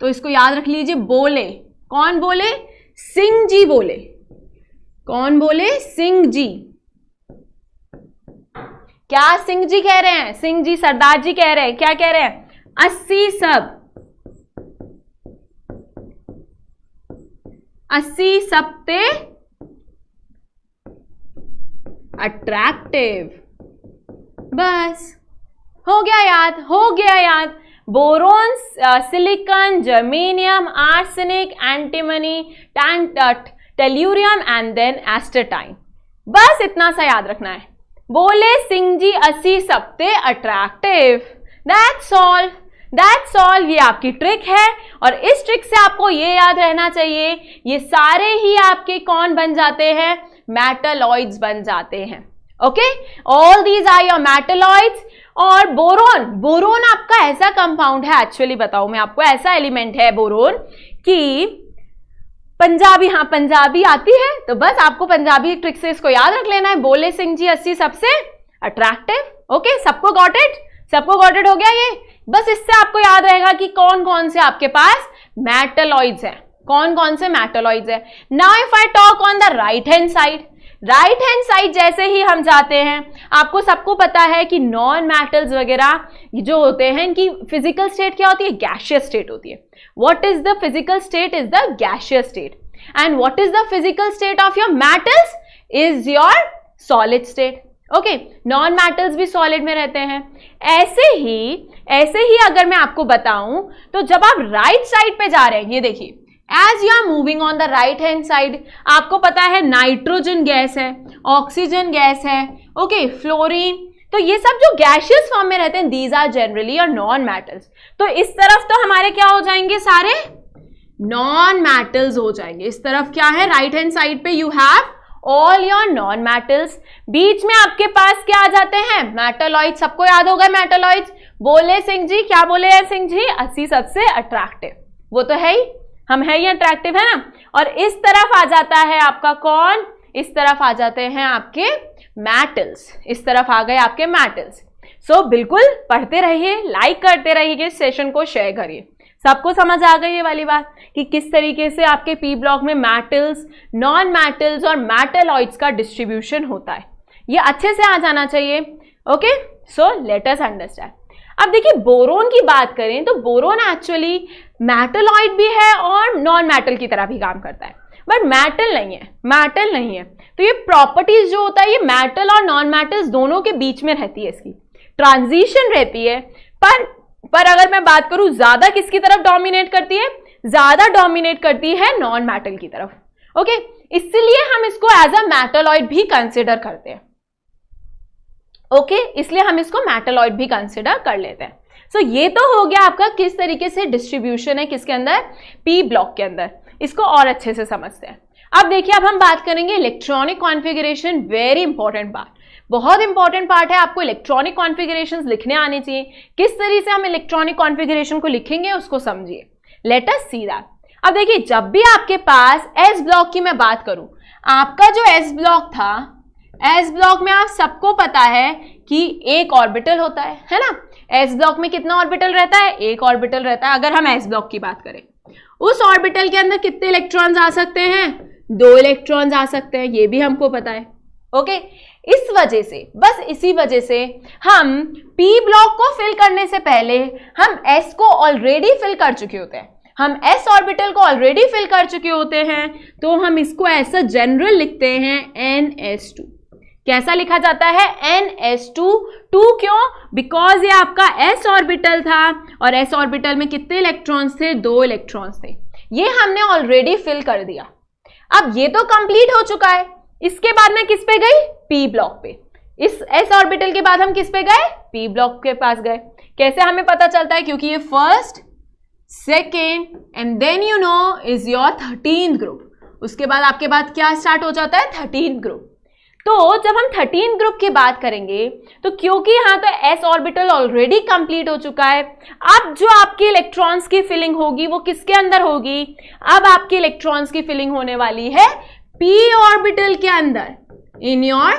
तो इसको याद रख लीजिए, बोले। कौन बोले? सिंह जी बोले। कौन बोले? सिंह जी। क्या सिंह जी कह रहे हैं? सिंह जी, सरदार जी कह रहे हैं, क्या कह रहे हैं? 80 सब, 80 सबसे अट्रैक्टिव। बस हो गया याद, हो गया याद। Boron, silicon, germanium, arsenic, antimony, tellurium and then astatine. बस इतना सा याद रखना है। बोले सिंह जी 80 सबसे attractive. That's all, that's all. ये आपकी ट्रिक है और इस ट्रिक से आपको ये याद रहना चाहिए, ये सारे ही आपके कौन बन जाते हैं? मेटलॉइड्स बन जाते हैं। Okay, all these are your metalloids. और बोरोन, बोरोन आपका ऐसा कंपाउंड है, एक्चुअली बताऊं मैं आपको, ऐसा एलिमेंट है बोरोन कि पंजाबी, हाँ पंजाबी आती है तो बस आपको पंजाबी ट्रिक से इसको याद रख लेना है। बोले सिंह जी 80 सबसे अट्रैक्टिव। ओके, सबको गॉट इट? सबको गॉट इट हो गया ये? बस इससे आपको याद रहेगा कि कौन कौन से आपके पास मेटलॉइड्स हैं, कौन कौन से मेटलॉइड्स हैं। Now if I talk on the right hand side, right hand side जैसे ही हम जाते हैं, आपको सबको पता है कि नॉन मेटल्स वगैरह जो होते हैं इनकी फिजिकल स्टेट क्या होती है? गैसियस स्टेट होती है। What is the physical state? Is the gaseous state. And what is the physical state of your metals? Is your solid state. Okay, non metals भी सॉलिड में रहते हैं। ऐसे ही अगर मैं आपको बताऊं तो जब आप राइट साइड पे जा रहे हैं, ये देखिए, as you are moving on the right hand side, आपको पता है नाइट्रोजन गैस है, ऑक्सीजन गैस है, ओके, फ्लोरीन, तो ये सब जो गैसियस फॉर्म में रहते हैं, दीज आर जनरली और नॉन मेटल्स। तो इस तरफ तो हमारे क्या हो जाएंगे? सारे नॉन मेटल्स हो जाएंगे। इस तरफ क्या है? राइट हैंड साइड पे you have all your non metals. बीच में आपके पास क्या आ जाते हैं? मेटलॉइड्स। सबको याद होगा मेटलॉइड्स। बोले सिंह जी, क्या बोले हैं सिंह जी? 80 सबसे अट्रैक्टिव। वो तो है ही, हम है ही अट्रैक्टिव, है ना। और इस तरफ आ जाता है आपका कौन? इस तरफ आ जाते हैं आपके मेटल्स। इस तरफ आ गए आपके मेटल्स। सो बिल्कुल पढ़ते रहिए, लाइक करते रहिए, सेशन को शेयर करिए। सबको समझ आ गई ये वाली बात कि किस तरीके से आपके पी ब्लॉक में मेटल्स, नॉन मेटल्स और मेटलॉइड्स का डिस्ट्रीब्यूशन होता है। ये अच्छे से आ जाना चाहिए। ओके, सो लेट अस अंडरस्टैंड। अब देखिए, बोरोन की बात करें तो बोरोन एक्चुअली मेटलॉइड भी है और नॉन मेटल की तरह भी काम करता है, बट मेटल नहीं है, मेटल नहीं है। तो ये प्रॉपर्टीज जो होता है ये मेटल और नॉन मेटल्स दोनों के बीच में रहती है, इसकी ट्रांजिशन रहती है। पर अगर मैं बात करूं ज्यादा किसकी तरफ डोमिनेट करती है? ज्यादा डोमिनेट करती है नॉन मेटल की तरफ। ओके, इसलिए हम इसको एज अ मेटलॉइड भी कंसिडर करते हैं। ओके, इसलिए हम इसको मेटलॉइड भी कंसिडर कर लेते हैं। सो ये तो हो गया आपका किस तरीके से डिस्ट्रीब्यूशन है किसके अंदर? पी ब्लॉक के अंदर। इसको और अच्छे से समझते हैं। अब देखिए, अब हम बात करेंगे electronic configuration. Very important part, बहुत इंपॉर्टेंट पार्ट है। आपको इलेक्ट्रॉनिक कॉन्फ़िगरेशंस लिखने आने चाहिए। किस तरीके से हम इलेक्ट्रॉनिक कॉन्फ़िगरेशन को लिखेंगे उसको समझिए। Late us see that. अब देखिए, जब भी आपके पास एस ब्लॉक की मैं बात करूं, आपका जो एस ब्लॉक था, एस ब्लॉक में आप सबको पता है कि एक ऑर्बिटल होता है ना। एस ब्लॉक में कितना ऑर्बिटल रहता है? एक ऑर्बिटल रहता है। अगर हम एस ब्लॉक की बात करें, उस ऑर्बिटल के अंदर कितने इलेक्ट्रॉन्स आ सकते हैं? 2 इलेक्ट्रॉन्स आ सकते हैं, ये भी हमको पता है। ओके, इस वजह से, बस इसी वजह से हम पी ब्लॉक को फिल करने से पहले हम एस को ऑलरेडी फिल कर चुके होते हैं। हम एस ऑर्बिटल को ऑलरेडी फिल कर चुके होते हैं, तो हम इसको ऐसा जनरल लिखते हैं NS2। कैसा लिखा जाता है? NS2। 2 क्यों? बिकॉज ये आपका s ऑर्बिटल था और s ऑर्बिटल में कितने इलेक्ट्रॉन्स थे? 2 इलेक्ट्रॉन्स थे। ये हमने ऑलरेडी फिल कर दिया। अब ये तो कंप्लीट हो चुका है। इसके बाद मैं किस पे गई? p ब्लॉक पे। इस s ऑर्बिटल के बाद हम किस पे गए? p ब्लॉक के पास गए। कैसे हमें पता चलता है? क्योंकि ये first, second and then you know is your 13th group. उसके बाद आपके बाद क्या स्टार्ट हो जाता है? 13th group. तो जब हम 13th ग्रुप की बात करेंगे तो क्योंकि यहाँ तो s ऑर्बिटल ऑलरेडी कंप्लीट हो चुका है, अब जो आपकी इलेक्ट्रॉन्स की फिलिंग होगी वो किसके अंदर होगी? अब आपकी इलेक्ट्रॉन्स की फिलिंग होने वाली है p ऑर्बिटल के अंदर, इन योर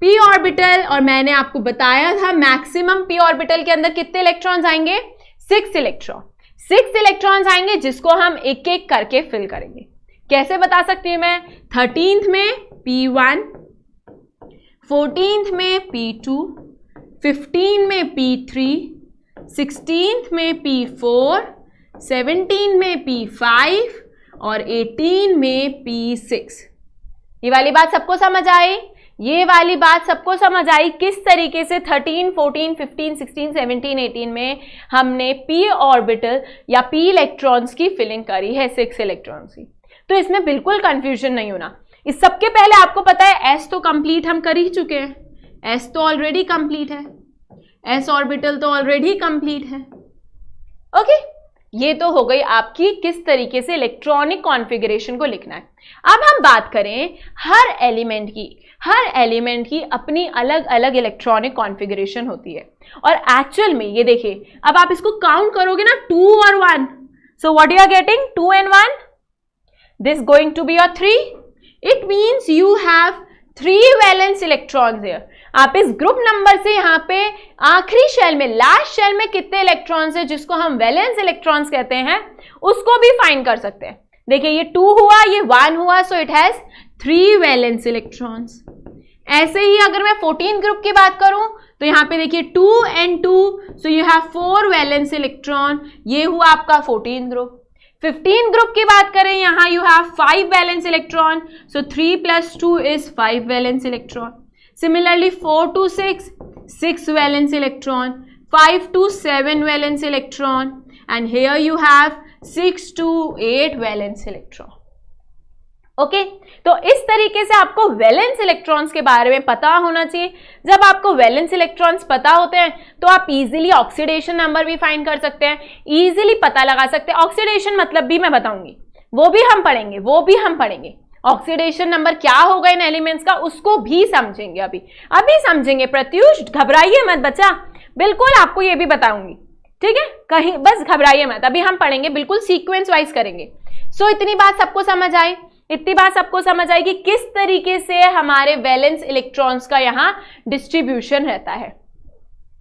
p ऑर्बिटल। और मैंने आपको बताया था मैक्सिमम p ऑर्बिटल के अंदर कितने इलेक्ट्रॉन्स आएंगे? 6 इलेक्ट्रॉन। 6 इलेक्ट्रॉन्स आएंगे जिसको हम एक एक करके फिल करेंगे। कैसे बता सकती हूं मैं? 13th में p1, 14th में p2, 15 में p3, 16th में p4, 17 में p5 और 18 में p6। ये वाली बात सबको समझ आई? ये वाली बात सबको समझ आई किस तरीके से 13, 14, 15, 16, 17, 18 में हमने p ऑर्बिटल या p इलेक्ट्रॉन्स की फिलिंग करी है 6 इलेक्ट्रॉन्स की। तो इसमें बिल्कुल कंफ्यूजन नहीं होना। इस सबके पहले आपको पता है s तो कंप्लीट हम कर ही चुके हैं, s तो ऑलरेडी कंप्लीट है, s ऑर्बिटल तो ऑलरेडी कंप्लीट है। ओके, ये तो हो गई आपकी किस तरीके से इलेक्ट्रॉनिक कॉन्फ़िगरेशन को लिखना है। अब हम बात करें हर एलिमेंट की। हर एलिमेंट की अपनी अलग अलग इलेक्ट्रॉनिक कॉन्फ़िगरेशन होती है और एक्चुअल में ये देखिए, अब आप इसको काउंट करोगे ना 2 और 1, so what you are getting? 2 and 1, this going to be your 3. It means you have 3 valence electrons here. आप इस ग्रुप नंबर से यहाँ पे आखिरी शेल में, लास्ट शेल में कितने इलेक्ट्रॉन्स है जिसको हम वैलेंस इलेक्ट्रॉन्स कहते हैं, उसको भी फाइंड कर सकते हैं। देखिए ये 2 हुआ, ये 1 हुआ, so it has 3 valence electrons. ऐसे ही अगर मैं 14 ग्रुप की बात करूं तो यहाँ पे देखिए 2 and 2, so you have 4 valence electron. ये हुआ आपका 14 ग्रुप। 15 ग्रुप की बात करें, यहाँ you have 5 valence electron, so 3 + 2 is 5 valence electron. Similarly 4 to 6, 6 valence electron, 5 to 7 valence electron and here you have 6 to 8 valence electron. Okay, तो इस तरीके से आपको वैलेंस इलेक्ट्रॉन्स के बारे में पता होना चाहिए। जब आपको वैलेंस इलेक्ट्रॉन्स पता होते हैं तो आप इजीली ऑक्सीडेशन नंबर भी फाइंड कर सकते हैं, इजीली पता लगा सकते हैं। ऑक्सीडेशन मतलब भी मैं बताऊंगी, वो भी हम पढ़ेंगे। ऑक्सीडेशन नंबर क्या होगा इन एलिमेंट्स का, उसको भी समझेंगे। अभी समझेंगे। प्रत्युष घबराइए मत बच्चा, बिल्कुल आपको ये भी बताऊंगी, ठीक है? कहीं बस घबराइए मत, अभी हम पढ़ेंगे, बिल्कुल सीक्वेंस वाइज करेंगे। सो इतनी बात सबको समझ आई? इतनी बात सबको समझ आई कि किस तरीके से हमारे वैलेंस इलेक्ट्रॉन्स का यहाँ डिस्ट्रीब्यूशन रहता है।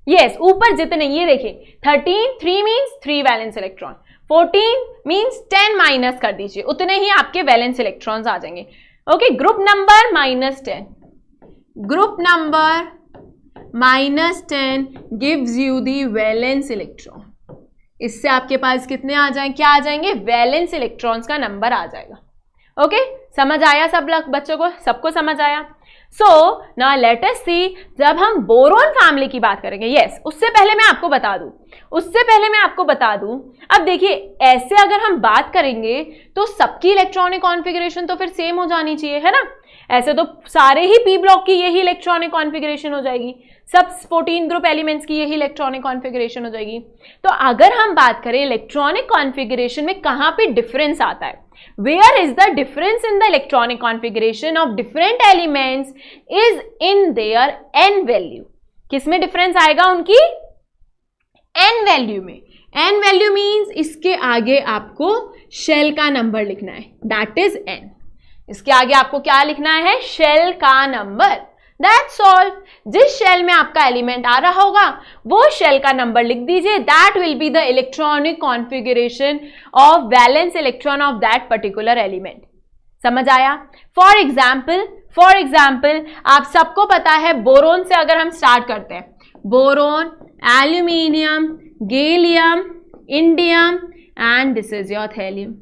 यस, ऊपर जितने, ये देखिए 13, 3 means 3 valence electron, 14 means 10 minus कर दीजिए, उतने ही आपके वैलेंस इलेक्ट्रॉन्स आ जाएंगे। Okay, group number -10, group number -10 gives you the valence electron. इससे आपके पास कितने आ जाएंगे? क्या आ जाएंगे? वैलेंस इलेक्ट्रॉन्स का नंबर आ जाएगा। ओके, समझ आया सब लोग बच्चों को? सबको समझ आया? सो नाउ लेट अस सी, जब हम बोरोन फैमिली की बात करेंगे, यस, उससे पहले मैं आपको बता दूं, अब देखिए ऐसे अगर हम बात करेंगे तो सबकी इलेक्ट्रॉनिक कॉन्फ़िगरेशन तो फिर सेम हो जानी चाहिए, है ना? ऐसे तो सारे ही p ब्लॉक की यही इलेक्ट्रॉनिक कॉन्फ़िगरेशन हो जाएगी, सब 14 ग्रुप एलिमेंट्स की यही इलेक्ट्रॉनिक कॉन्फ़िगरेशन हो जाएगी। तो अगर हम बात करें इलेक्ट्रॉनिक कॉन्फ़िगरेशन में कहाँ पे डिफरेंस आता है, where is the difference in the electronic configuration of different elements is in their n value। किस में डिफरेंस आएगा? उनकी n वैल्यू में। n वैल्यू मीन्स इसके आगे आपको शेल का नंबर लिखना है, दैट इज n। इसके आगे आपको क्या लिखना है? शेल का नंबर, दैट्स ऑल। जिस शेल में आपका एलिमेंट आ रहा होगा वो शेल का नंबर लिख दीजिए, that will be the electronic configuration of valence electron of that particular element. समझ आया? फॉर एग्जाम्पल आप सबको पता है बोरोन से अगर हम स्टार्ट करते हैं, boron, aluminium, gallium, indium and this is your thallium,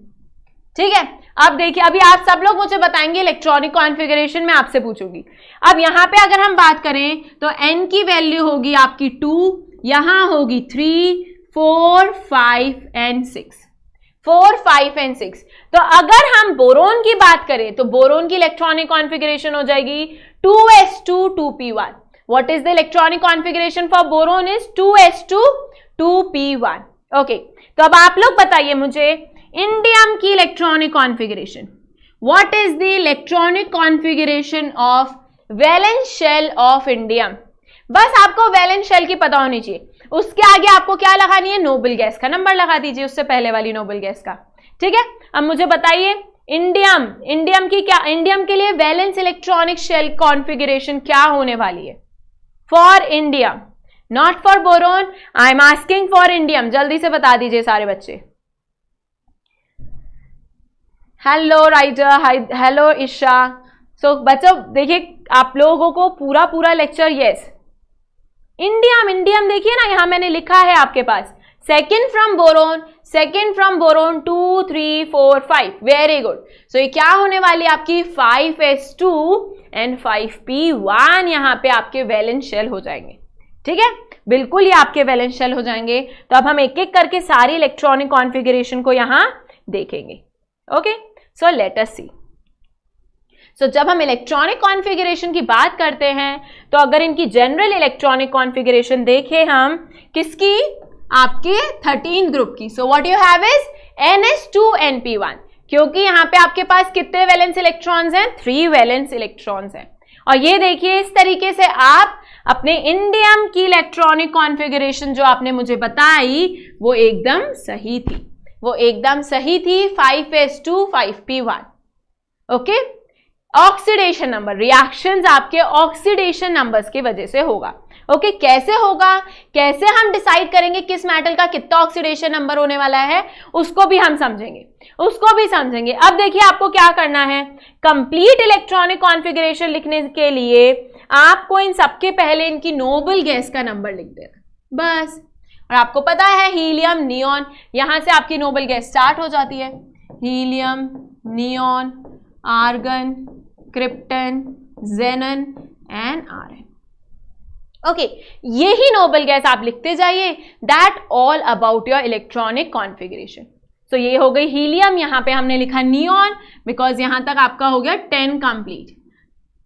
ठीक है, अब देखिए, अभी आप सब लोग मुझे बताएंगे इलेक्ट्रॉनिक कॉन्फ़िगरेशन में आपसे पूछूंगी। अब यहां पे अगर हम बात करें तो n की वैल्यू होगी आपकी 2, यहां होगी 3, 4, 5 एंड 6, 4, 5 एंड 6। तो अगर हम बोरोन की बात करें तो बोरोन की इलेक्ट्रॉनिक कॉन्फ़िगरेशन हो जाएगी 2s2 2p1। What is the electronic configuration for boron is 2s2 2p1। Okay, तो अब आप लोग बताइए मुझे इंडियम की electronic configuration. What is the electronic configuration of valence shell of indium. बस आपको वैलेंस शेल की पता होनी चाहिए, उसके आगे आपको क्या लगानी है, नोबल गैस का नंबर लगा दीजिए, उससे पहले वाली नोबल गैस का। ठीक है, अब मुझे बताइए इंडियम की क्या, इंडियम के लिए वैलेंस इलेक्ट्रॉनिक शेल कॉन्फ़िगरेशन क्या होने वाली है for indium, not for boron. I am asking for indium, जल्दी से बता दीजिए सारे बच्चे। Hello writer, hello Isha. So बच्चों देखिए, आप लोगों को पूरा लेक्चर यस इंडियम देखिए ना, यहां मैंने लिखा है आपके पास second from boron 2, 3, 4, 5। Very good. So ये क्या होने वाली है आपकी 5s2 एंड 5p1, यहां पे आपके वैलेंस शेल हो जाएंगे। ठीक है, बिल्कुल ये आपके वैलेंस शेल हो जाएंगे। तो अब हम एक एक करके सारी इलेक्ट्रॉनिक कॉन्फ़िगरेशन को यहां देखेंगे। ओके, सो लेट अस सी। सो जब हम इलेक्ट्रॉनिक कॉन्फ़िगरेशन की बात करते हैं तो अगर इनकी जनरल इलेक्ट्रॉनिक कॉन्फ़िगरेशन देखें हम किसकी, आपके 13 ग्रुप की। सो what you have is ns2 np1, क्योंकि यहां पे आपके पास कितने वैलेंस इलेक्ट्रॉन्स हैं, 3 वैलेंस इलेक्ट्रॉन्स हैं। और ये देखिए इस तरीके से आप अपने इंडियम की इलेक्ट्रॉनिक कॉन्फ़िगरेशन जो आपने मुझे बताई वो एकदम सही थी, वो एकदम सही थी 5s2 5p1। Okay, oxidation number, reactions आपके ऑक्सीडेशन नंबर्स की वजह से होगा। ओके, कैसे होगा, कैसे हम डिसाइड करेंगे किस मेटल का कितना ऑक्सीडेशन नंबर होने वाला है, उसको भी हम समझेंगे, उसको भी समझेंगे। अब देखिए आपको क्या करना है, कंप्लीट इलेक्ट्रॉनिक कॉन्फ़िगरेशन लिखने के लिए आपको इन सबके पहले इनकी नोबल गैस का नंबर लिख देना बस। और आपको पता है हीलियम, नियॉन, यहां से आपकी नोबल गैस स्टार्ट हो जाती है, helium, neon, argon, krypton, xenon and RN. Okay, यही नोबल गैस आप लिखते जाइए। That all about your electronic configuration. So ये हो गई हीलियम, यहां पे हमने लिखा नियॉन बिकॉज यहां तक आपका हो गया 10 कंप्लीट।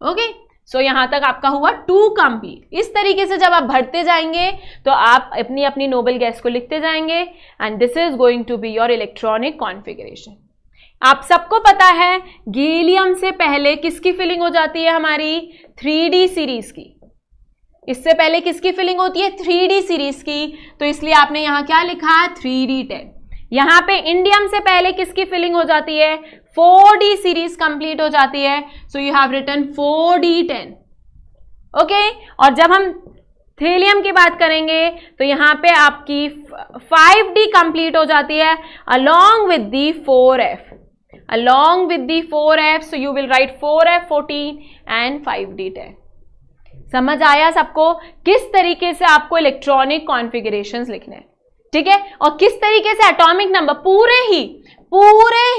ओके, सो यहां तक आपका हुआ 2 कंप्लीट। इस तरीके से जब आप भरते जाएंगे तो आप अपनी अपनी नोबल गैस को लिखते जाएंगे and this is going to be your electronic configuration. आप सबको पता है गैलियम से पहले किसकी फिलिंग हो जाती है, हमारी 3D सीरीज की। इससे पहले किसकी फिलिंग होती है, 3D सीरीज की। तो इसलिए आपने यहां क्या लिखा, 3D10। यहां पे इंडियम से पहले किसकी फिलिंग हो जाती है, 4D सीरीज कंप्लीट हो जाती है। So you have written 4D10। Okay, और जब हम थेलियम की बात करेंगे तो यहां पे आपकी 5D कंप्लीट हो जाती है along with the 4F, along with the 4F, so you will write 4F14 and 5D10। समझ आया सबको किस तरीके से आपको इलेक्ट्रॉनिक कॉन्फ़िगरेशंस लिखने हैं, ठीक है, और किस तरीके से एटॉमिक नंबर पूरे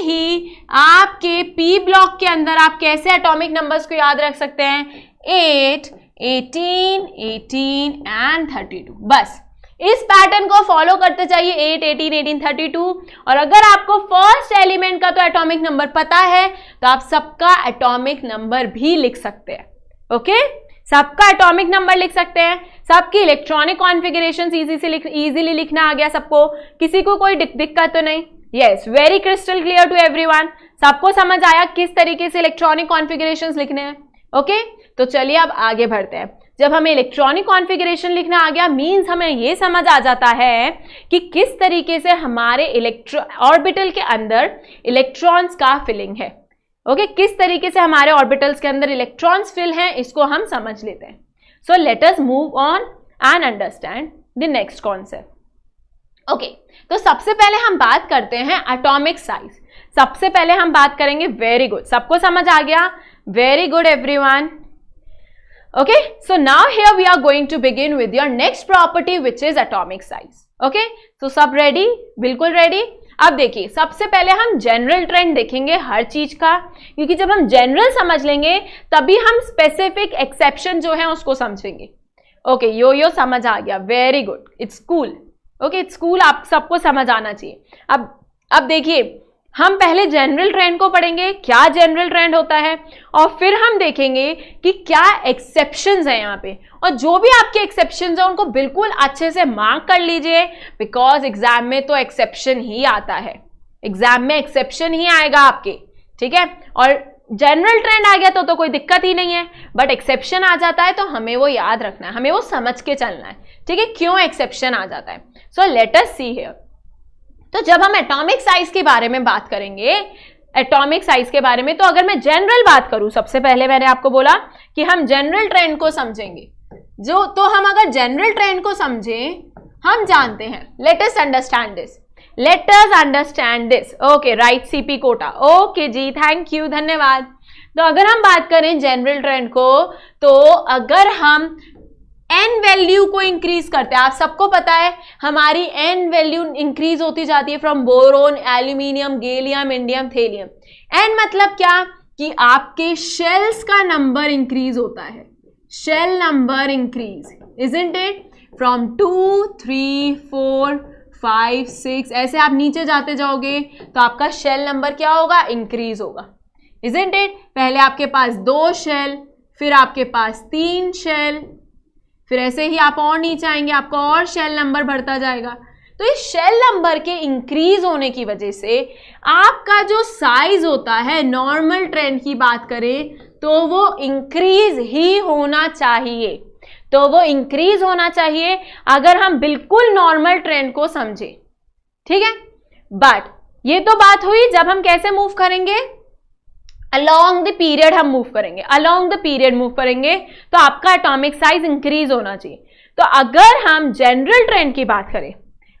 ही आपके पी ब्लॉक के अंदर आप कैसे एटॉमिक नंबर्स को याद रख सकते हैं, 8, 18, 18 एंड 32। बस इस पैटर्न को फॉलो करते चाहिए, 8, 18, 18, 32। और अगर आपको फर्स्ट एलिमेंट का तो एटॉमिक नंबर पता है तो आप सबका एटॉमिक नंबर भी लिख सकते हैं। ओके, सबका एटॉमिक नंबर लिख सकते हैं, सबकी इलेक्ट्रॉनिक कॉन्फ़िगरेशंस इजीली लिखना आ गया सबको, किसी को कोई दिक्कत तो नहीं। Yes, very crystal clear to everyone. सबको समझ आया किस तरीके से इलेक्ट्रॉनिक कॉन्फ़िगरेशंस लिखने हैं। ओके, तो चलिए अब आगे बढ़ते हैं। जब हमें इलेक्ट्रॉनिक कॉन्फ़िगरेशन लिखना आ गया मीन्स हमें यह समझ आ जाता है कि किस तरीके से हमारे ऑर्बिटल के अंदर इलेक्ट्रॉन्स का फिलिंग है। ओके, किस तरीके से हमारे ऑर्बिटल्स के अंदर इलेक्ट्रॉन्स फिल हैं, इसको हम समझ लेते हैं। सो let us move on and understand the next concept. Okay, तो सबसे पहले हम बात करते हैं एटॉमिक साइज। सबसे पहले हम बात करेंगे, वेरी गुड, सबको समझ आ गया, very good everyone. Okay, so now here we are going to begin with your next property which is atomic size. Okay, so सब ready, बिल्कुल ready। अब देखिए, सबसे पहले हम जनरल ट्रेंड देखेंगे हर चीज का, क्योंकि जब हम जनरल समझ लेंगे तभी हम स्पेसिफिक एक्सेप्शन जो है उसको समझेंगे। ओके, यो समझ आ गया, very good, it's cool. Okay, it's cool, आप सबको समझ आना चाहिए। अब देखिए, हम पहले जनरल ट्रेंड को पढ़ेंगे, क्या जनरल ट्रेंड होता है, और फिर हम देखेंगे कि क्या एक्सेप्शंस हैं यहाँ पे, और जो भी आपके एक्सेप्शंस हैं उनको बिल्कुल अच्छे से मार्क कर लीजिए, बिकॉज एग्जाम में तो एक्सेप्शन ही आता है, एग्जाम में एक्सेप्शन ही आएगा आपके, ठीक है। और जनरल ट्रेंड आ गया तो कोई दिक्कत ही नहीं है, बट एक्सेप्शन आ जाता है तो हमें वो याद रखना है, हमें वो समझ के चलना है, ठीक है, क्यों एक्सेप्शन आ जाता है। So let us see here. तो जब हम एटॉमिक साइज के बारे में बात करेंगे, एटॉमिक साइज के बारे में, तो अगर मैं जनरल बात करूं, सबसे पहले मैंने आपको बोला कि हम जनरल ट्रेंड को समझेंगे, तो हम अगर जनरल ट्रेंड को समझें, हम जानते हैं, let us understand this, let us understand this. Okay, right, CP Kota, okay जी, थैंक यू, धन्यवाद। तो अगर हम बात करें जनरल ट्रेंड को, तो अगर हम एन वैल्यू को इंक्रीज करते हैं, आप सबको पता है हमारी एन वैल्यू इंक्रीज होती जाती है from boron, aluminium, gallium, indium, thallium. एन मतलब क्या, कि आपके शेल्स का नंबर इंक्रीज होता है, shell number increase, isn't it, from 2, 3, 4, 5, 6, ऐसे आप नीचे जाते जाओगे तो आपका शेल नंबर क्या होगा, इंक्रीज होगा, इजंट इट। पहले आपके पास 2 शेल, फिर आपके पास 3 शेल, फिर ऐसे ही आप और नीचे आएंगे, आपका और शेल नंबर बढ़ता जाएगा। तो इस शेल नंबर के इंक्रीज होने की वजह से आपका जो साइज होता है, नॉर्मल ट्रेंड की बात करें तो वो इंक्रीज ही होना चाहिए, तो वो इंक्रीज होना चाहिए अगर हम बिल्कुल नॉर्मल ट्रेंड को समझे, ठीक है। बट ये तो बात हुई जब हम कैसे मूव करेंगे, अलोंग द पीरियड हम मूव करेंगे, अलोंग द पीरियड मूव करेंगे तो आपका एटॉमिक साइज इंक्रीज होना चाहिए। तो अगर हम जनरल ट्रेंड की बात करें,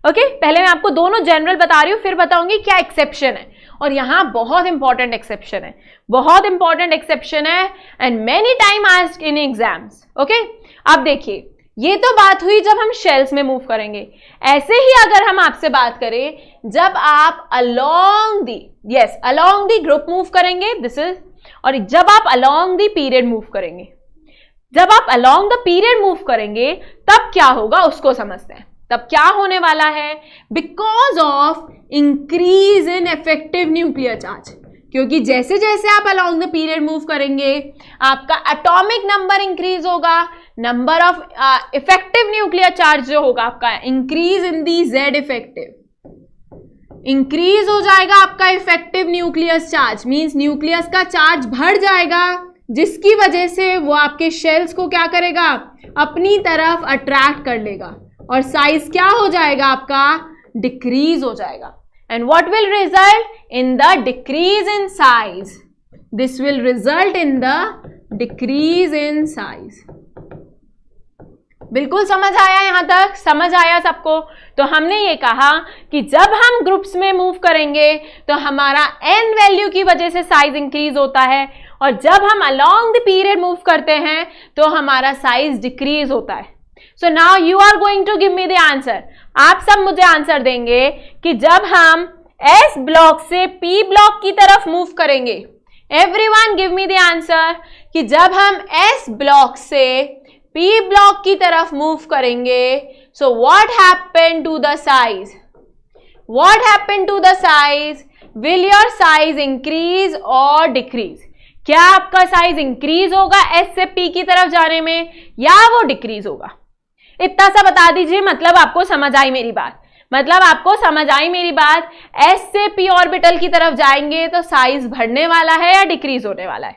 ओके, पहले मैं आपको दोनों जनरल बता रही हूं, फिर बताऊंगी क्या एक्सेप्शन है, और यहां बहुत इंपॉर्टेंट एक्सेप्शन है, बहुत इंपॉर्टेंट एक्सेप्शन है, and many time asked in exams. Okay, अब देखिए, ये तो बात हुई जब हम शेल्स में मूव करेंगे। ऐसे ही अगर हम आपसे बात करें जब आप along the, yes, along the group move करेंगे, दिस इज, और जब आप अलोंग दी पीरियड मूव करेंगे, जब आप अलोंग द पीरियड मूव करेंगे तब क्या होगा उसको समझते हैं। तब क्या होने वाला है, because of increase in effective nuclear charge, क्योंकि जैसे जैसे आप अलोंग द पीरियड मूव करेंगे आपका एटॉमिक नंबर इंक्रीज होगा, number of effective nuclear charge जो होगा आपका increase in the Z effective, increase हो जाएगा आपका effective nucleus charge, means nucleus का चार्ज बढ़ जाएगा, जिसकी वजह से वो आपके शेल्स को क्या करेगा, अपनी तरफ अट्रैक्ट कर लेगा, और साइज क्या हो जाएगा आपका, डिक्रीज हो जाएगा। And what will result in the decrease in size, this will result in the decrease in size. बिल्कुल समझ आया, यहां तक समझ आया सबको। तो हमने ये कहा कि जब हम ग्रुप्स में मूव करेंगे तो हमारा एन वैल्यू की वजह से साइज इंक्रीज होता है, और जब हम अलोंग द पीरियड मूव करते हैं तो हमारा साइज डिक्रीज होता है। So now you are going to give me the answer, आप सब मुझे आंसर देंगे कि जब हम एस ब्लॉक से पी ब्लॉक की तरफ मूव करेंगे, everyone give me the answer, कि जब हम एस ब्लॉक से पी ब्लॉक की तरफ मूव करेंगे, so what happened to the size, what happened to the size, will your size increase और डिक्रीज, क्या आपका साइज इंक्रीज होगा एस से पी की तरफ जाने में, या वो डिक्रीज होगा। इतना सा बता दीजिए, मतलब आपको समझ आई मेरी बात, मतलब आपको समझ आई मेरी बात। एस से पी ऑर्बिटल की तरफ जाएंगे तो साइज बढ़ने वाला है या डिक्रीज होने वाला है,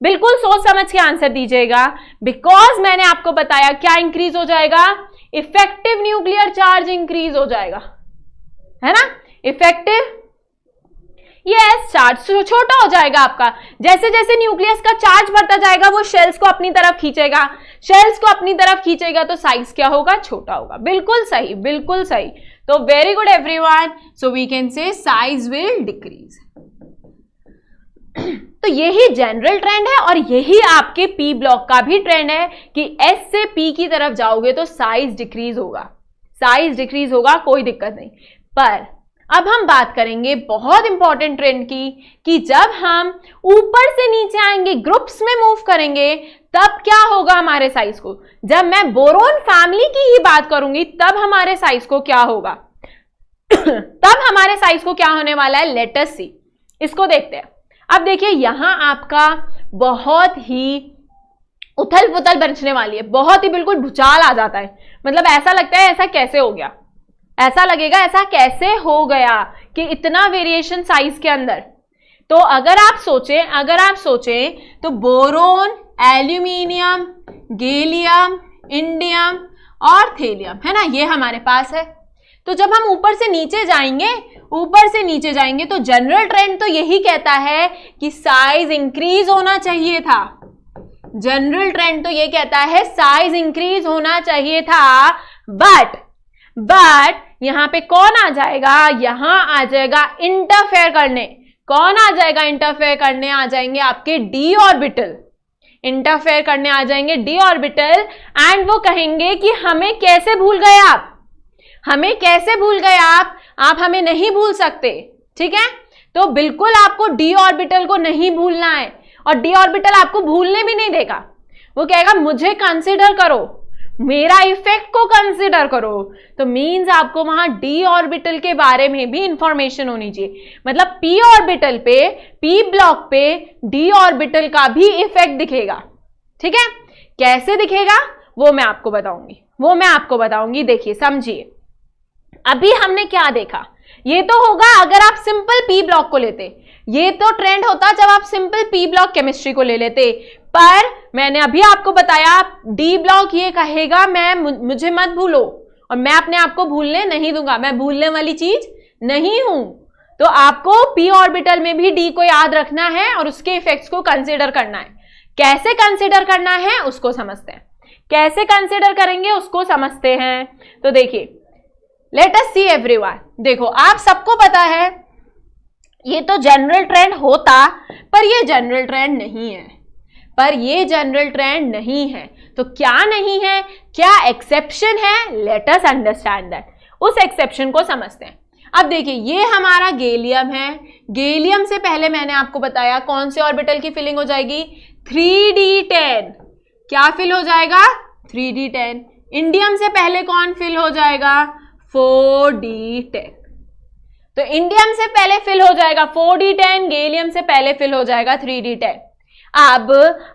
बिल्कुल सोच समझ के आंसर दीजिएगा, बिकॉज मैंने आपको बताया क्या इंक्रीज हो जाएगा, इफेक्टिव न्यूक्लियर चार्ज इंक्रीज हो जाएगा, है ना, इफेक्टिव, यस, चार्ज छोटा हो जाएगा आपका, जैसे जैसे न्यूक्लियस का चार्ज बढ़ता जाएगा वो शेल्स को अपनी तरफ खींचेगा, शेल्स को अपनी तरफ खींचेगा तो साइज क्या होगा, छोटा होगा। बिल्कुल सही, बिल्कुल सही। तो very good everyone, so we can say size will decrease. तो यही जनरल ट्रेंड है, और यही आपके पी ब्लॉक का भी ट्रेंड है कि एस से पी की तरफ जाओगे तो साइज डिक्रीज होगा, साइज डिक्रीज होगा, कोई दिक्कत नहीं। पर अब हम बात करेंगे बहुत इंपॉर्टेंट ट्रेंड की कि जब हम ऊपर से नीचे आएंगे, ग्रुप्स में मूव करेंगे, तब क्या होगा हमारे साइज को। जब मैं बोरोन फैमिली की ही बात करूंगी तब हमारे साइज को क्या होगा तब हमारे साइज को क्या होने वाला है, लेट अस सी। इसको देखते हैं। अब देखिए यहां आपका बहुत ही उथल पुथल बचने वाली है, बहुत ही बिल्कुल भूचाल आ जाता है। मतलब ऐसा लगता है ऐसा कैसे हो गया, ऐसा लगेगा ऐसा कैसे हो गया कि इतना वेरिएशन साइज के अंदर। तो अगर आप सोचें तो बोरोन, एल्यूमिनियम, गैलियम, इंडियम और थेलियम, है ना, ये हमारे पास है। तो जब हम ऊपर से नीचे जाएंगे तो जनरल ट्रेंड तो यही कहता है कि साइज इंक्रीज होना चाहिए था। जनरल ट्रेंड तो ये कहता है साइज इंक्रीज होना चाहिए था, बट यहां पे कौन आ जाएगा, यहां आ जाएगा इंटरफेयर करने। कौन आ जाएगा इंटरफेयर करने, आ जाएंगे आपके डी ऑर्बिटल, इंटरफेयर करने आ जाएंगे डी ऑर्बिटल। एंड वो कहेंगे कि हमें कैसे भूल गए आप, हमें कैसे भूल गए आप हमें नहीं भूल सकते, ठीक है। तो बिल्कुल आपको डी ऑर्बिटल को नहीं भूलना है, और डी ऑर्बिटल आपको भूलने भी नहीं देगा। वो कहेगा मुझे कंसीडर करो, मेरा इफेक्ट को कंसीडर करो। तो मींस आपको वहां डी ऑर्बिटल के बारे में भी इंफॉर्मेशन होनी चाहिए। मतलब पी ऑर्बिटल पे, पी ब्लॉक पे डी ऑर्बिटल का भी इफेक्ट दिखेगा, ठीक है। कैसे दिखेगा वो मैं आपको बताऊंगी, देखिए समझिए। अभी हमने क्या देखा, ये तो होगा अगर आप सिंपल पी ब्लॉक को लेते, ये तो ट्रेंड होता जब आप सिंपल पी ब्लॉक केमिस्ट्री को ले लेते। पर मैंने अभी आपको बताया डी ब्लॉक ये कहेगा मुझे मत भूलो, और मैं अपने आप को भूलने नहीं दूंगा, मैं भूलने वाली चीज नहीं हूं। तो आपको पी ऑर्बिटल में भी डी को याद रखना है और उसके इफेक्ट्स को कंसीडर करना है। कैसे कंसीडर करना है उसको समझते हैं, कैसे कंसीडर करेंगे उसको समझते हैं। तो देखिए लेट अस सी एवरीवन। देखो आप सबको पता है ये तो जनरल ट्रेंड होता, पर ये जनरल ट्रेंड नहीं है, तो क्या नहीं है, क्या एक्सेप्शन है, लेट अस अंडरस्टैंड दैट। उस एक्सेप्शन को समझते हैं। अब देखिए ये हमारा गैलियम है, गैलियम से पहले मैंने आपको बताया कौन से ऑर्बिटल की फिलिंग हो जाएगी, 3d10। क्या फिल हो जाएगा, 3d10। इंडियम से पहले कौन फिल हो जाएगा, 4d10। तो इंडियम से पहले फिल हो जाएगा 4d10, गैलियम से पहले फिल हो जाएगा 3d10। अब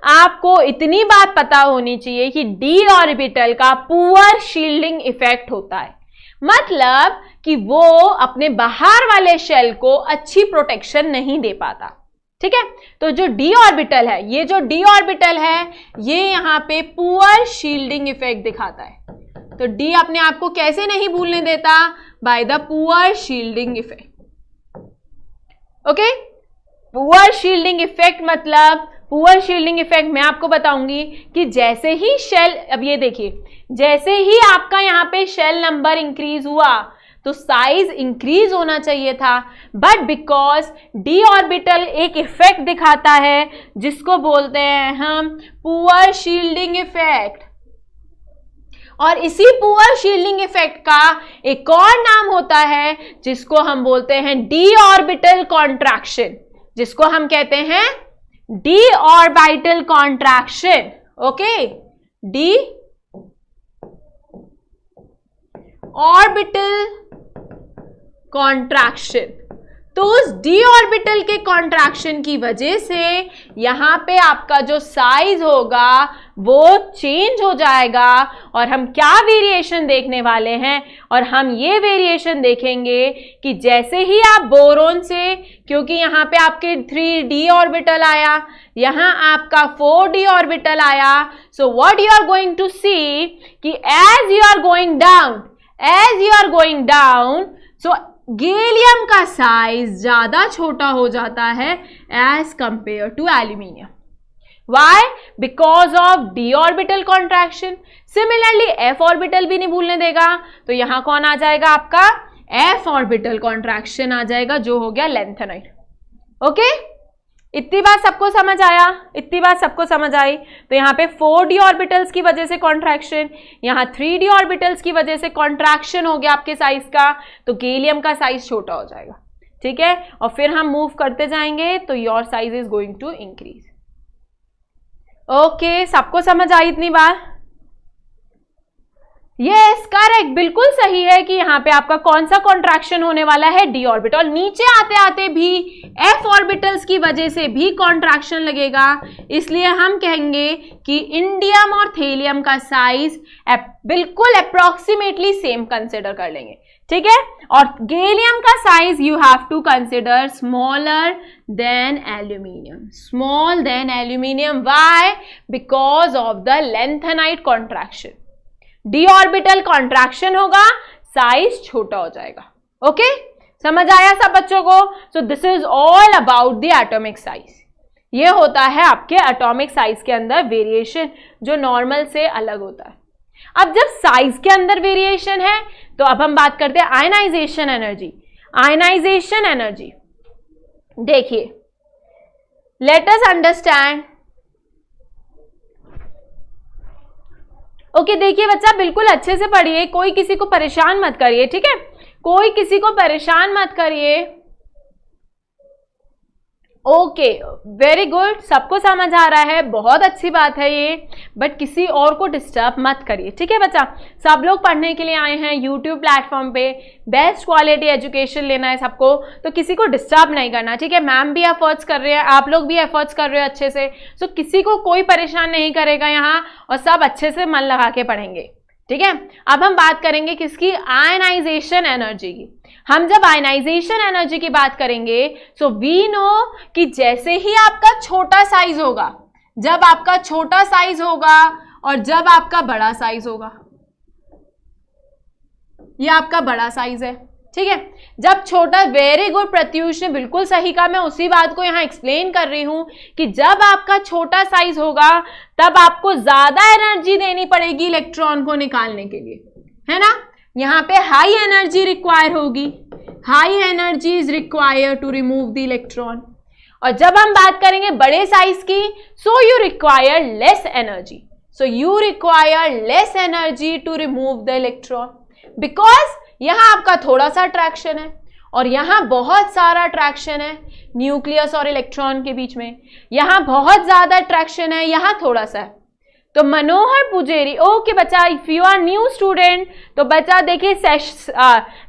आपको इतनी बात पता होनी चाहिए कि डी ऑर्बिटल का पुअर शील्डिंग इफेक्ट होता है, मतलब कि वो अपने बाहर वाले शेल को अच्छी प्रोटेक्शन नहीं दे पाता, ठीक है। तो जो डी ऑर्बिटल है, ये जो डी ऑर्बिटल है ये यहाँ पे पुअर शील्डिंग इफेक्ट दिखाता है। तो डी अपने आप को कैसे नहीं भूलने देता, by the poor shielding effect. Okay, poor shielding effect मतलब, पुअर शील्डिंग इफेक्ट मैं आपको बताऊंगी कि जैसे ही शेल, अब ये देखिए, जैसे ही आपका यहाँ पे शेल नंबर इंक्रीज हुआ तो साइज इंक्रीज होना चाहिए था, बट बिकॉज डी ऑर्बिटल एक इफेक्ट दिखाता है जिसको बोलते हैं हम पुअर शील्डिंग इफेक्ट, और इसी पुअर शील्डिंग इफेक्ट का एक और नाम होता है जिसको हम बोलते हैं डी ऑर्बिटल कॉन्ट्रैक्शन, जिसको हम कहते हैं D orbital contraction. Okay, D orbital contraction. तो उस डी ऑर्बिटल के कॉन्ट्रैक्शन की वजह से यहां पे आपका जो साइज होगा वो चेंज हो जाएगा, और हम क्या वेरिएशन देखने वाले हैं, और हम ये वेरिएशन देखेंगे कि जैसे ही आप बोरोन से, क्योंकि यहाँ पे आपके 3d ऑर्बिटल आया, यहाँ आपका 4d ऑर्बिटल आया, so what you are going to see कि as you are going down so gallium का साइज ज्यादा छोटा हो जाता है as compare to aluminium. Why? Because of d orbital contraction. Similarly f orbital भी नहीं भूलने देगा, तो यहां कौन आ जाएगा आपका f ऑर्बिटल कॉन्ट्रैक्शन आ जाएगा, जो हो गया लेंथेनाइड। ओके, इतनी बात सबको समझ आया? इतनी बात सबको समझ आई? तो यहाँ पे 4d ऑर्बिटल्स की वजह से कॉन्ट्रैक्शन, यहाँ 3d ऑर्बिटल्स की वजह से कॉन्ट्रैक्शन हो गया आपके साइज का, तो गैलियम का साइज छोटा हो जाएगा, ठीक है। और फिर हम मूव करते जाएंगे तो your size is going to increase. Okay, सबको समझ आई इतनी बार? यस, करेक्ट, बिल्कुल सही है कि यहाँ पे आपका कौन सा कॉन्ट्रैक्शन होने वाला है, डी ऑर्बिटल। नीचे आते आते भी एफ ऑर्बिटल्स की वजह से भी कॉन्ट्रैक्शन लगेगा, इसलिए हम कहेंगे कि इंडियम और थेलियम का साइज बिल्कुल अप्रोक्सीमेटली सेम कंसिडर कर लेंगे, ठीक है। और गैलियम का size you have to consider smaller than aluminium, small than aluminium. Why? Because of the lanthanide contraction. D orbital contraction होगा, साइज छोटा हो जाएगा। ओके, समझ आया सब बच्चों को? So this is all about the atomic size. ये होता है आपके एटॉमिक साइज के अंदर वेरिएशन, जो नॉर्मल से अलग होता है। अब जब साइज के अंदर वेरिएशन है तो अब हम बात करते हैं आयनाइजेशन एनर्जी। आयनाइजेशन एनर्जी देखिए, लेट अस अंडरस्टैंड। ओके, देखिए बच्चा, बिल्कुल अच्छे से पढ़िए, कोई किसी को परेशान मत करिए, ठीक है। कोई किसी को परेशान मत करिए। ओके, वेरी गुड, सबको समझ आ रहा है, बहुत अच्छी बात है ये। बट किसी और को डिस्टर्ब मत करिए, ठीक है बच्चा। सब लोग पढ़ने के लिए आए हैं यूट्यूब प्लेटफॉर्म पे, बेस्ट क्वालिटी एजुकेशन लेना है सबको, तो किसी को डिस्टर्ब नहीं करना, ठीक है। मैम भी एफर्ट्स कर रहे हैं, आप लोग भी एफर्ट्स कर रहे हो अच्छे से, सो किसी को कोई परेशान नहीं करेगा यहाँ, और सब अच्छे से मन लगा के पढ़ेंगे, ठीक है। अब हम बात करेंगे किसकी? आयनाइजेशन एनर्जी की। हम जब आयनाइजेशन एनर्जी की बात करेंगे सो वी नो कि जैसे ही आपका छोटा साइज होगा, जब आपका छोटा साइज होगा और जब आपका बड़ा साइज होगा, ये आपका बड़ा साइज है, ठीक है। जब छोटा, वेरी गुड प्रत्युष ने बिल्कुल सही कहा, मैं उसी बात को यहां एक्सप्लेन कर रही हूं कि जब आपका छोटा साइज होगा तब आपको ज्यादा एनर्जी देनी पड़ेगी इलेक्ट्रॉन को निकालने के लिए, है ना। यहां पे हाई एनर्जी रिक्वायर होगी, high energy is require to remove the electron. और जब हम बात करेंगे बड़े साइज की, so you require less energy, so you require less energy to remove the electron, because यहां आपका थोड़ा सा अट्रैक्शन है और यहां बहुत सारा अट्रैक्शन है न्यूक्लियस और इलेक्ट्रॉन के बीच में, यहां बहुत ज्यादा अट्रैक्शन है, यहां थोड़ा सा है। तो मनोहर पुजेरी, ओके बच्चा, if you are new student तो बच्चा देखिए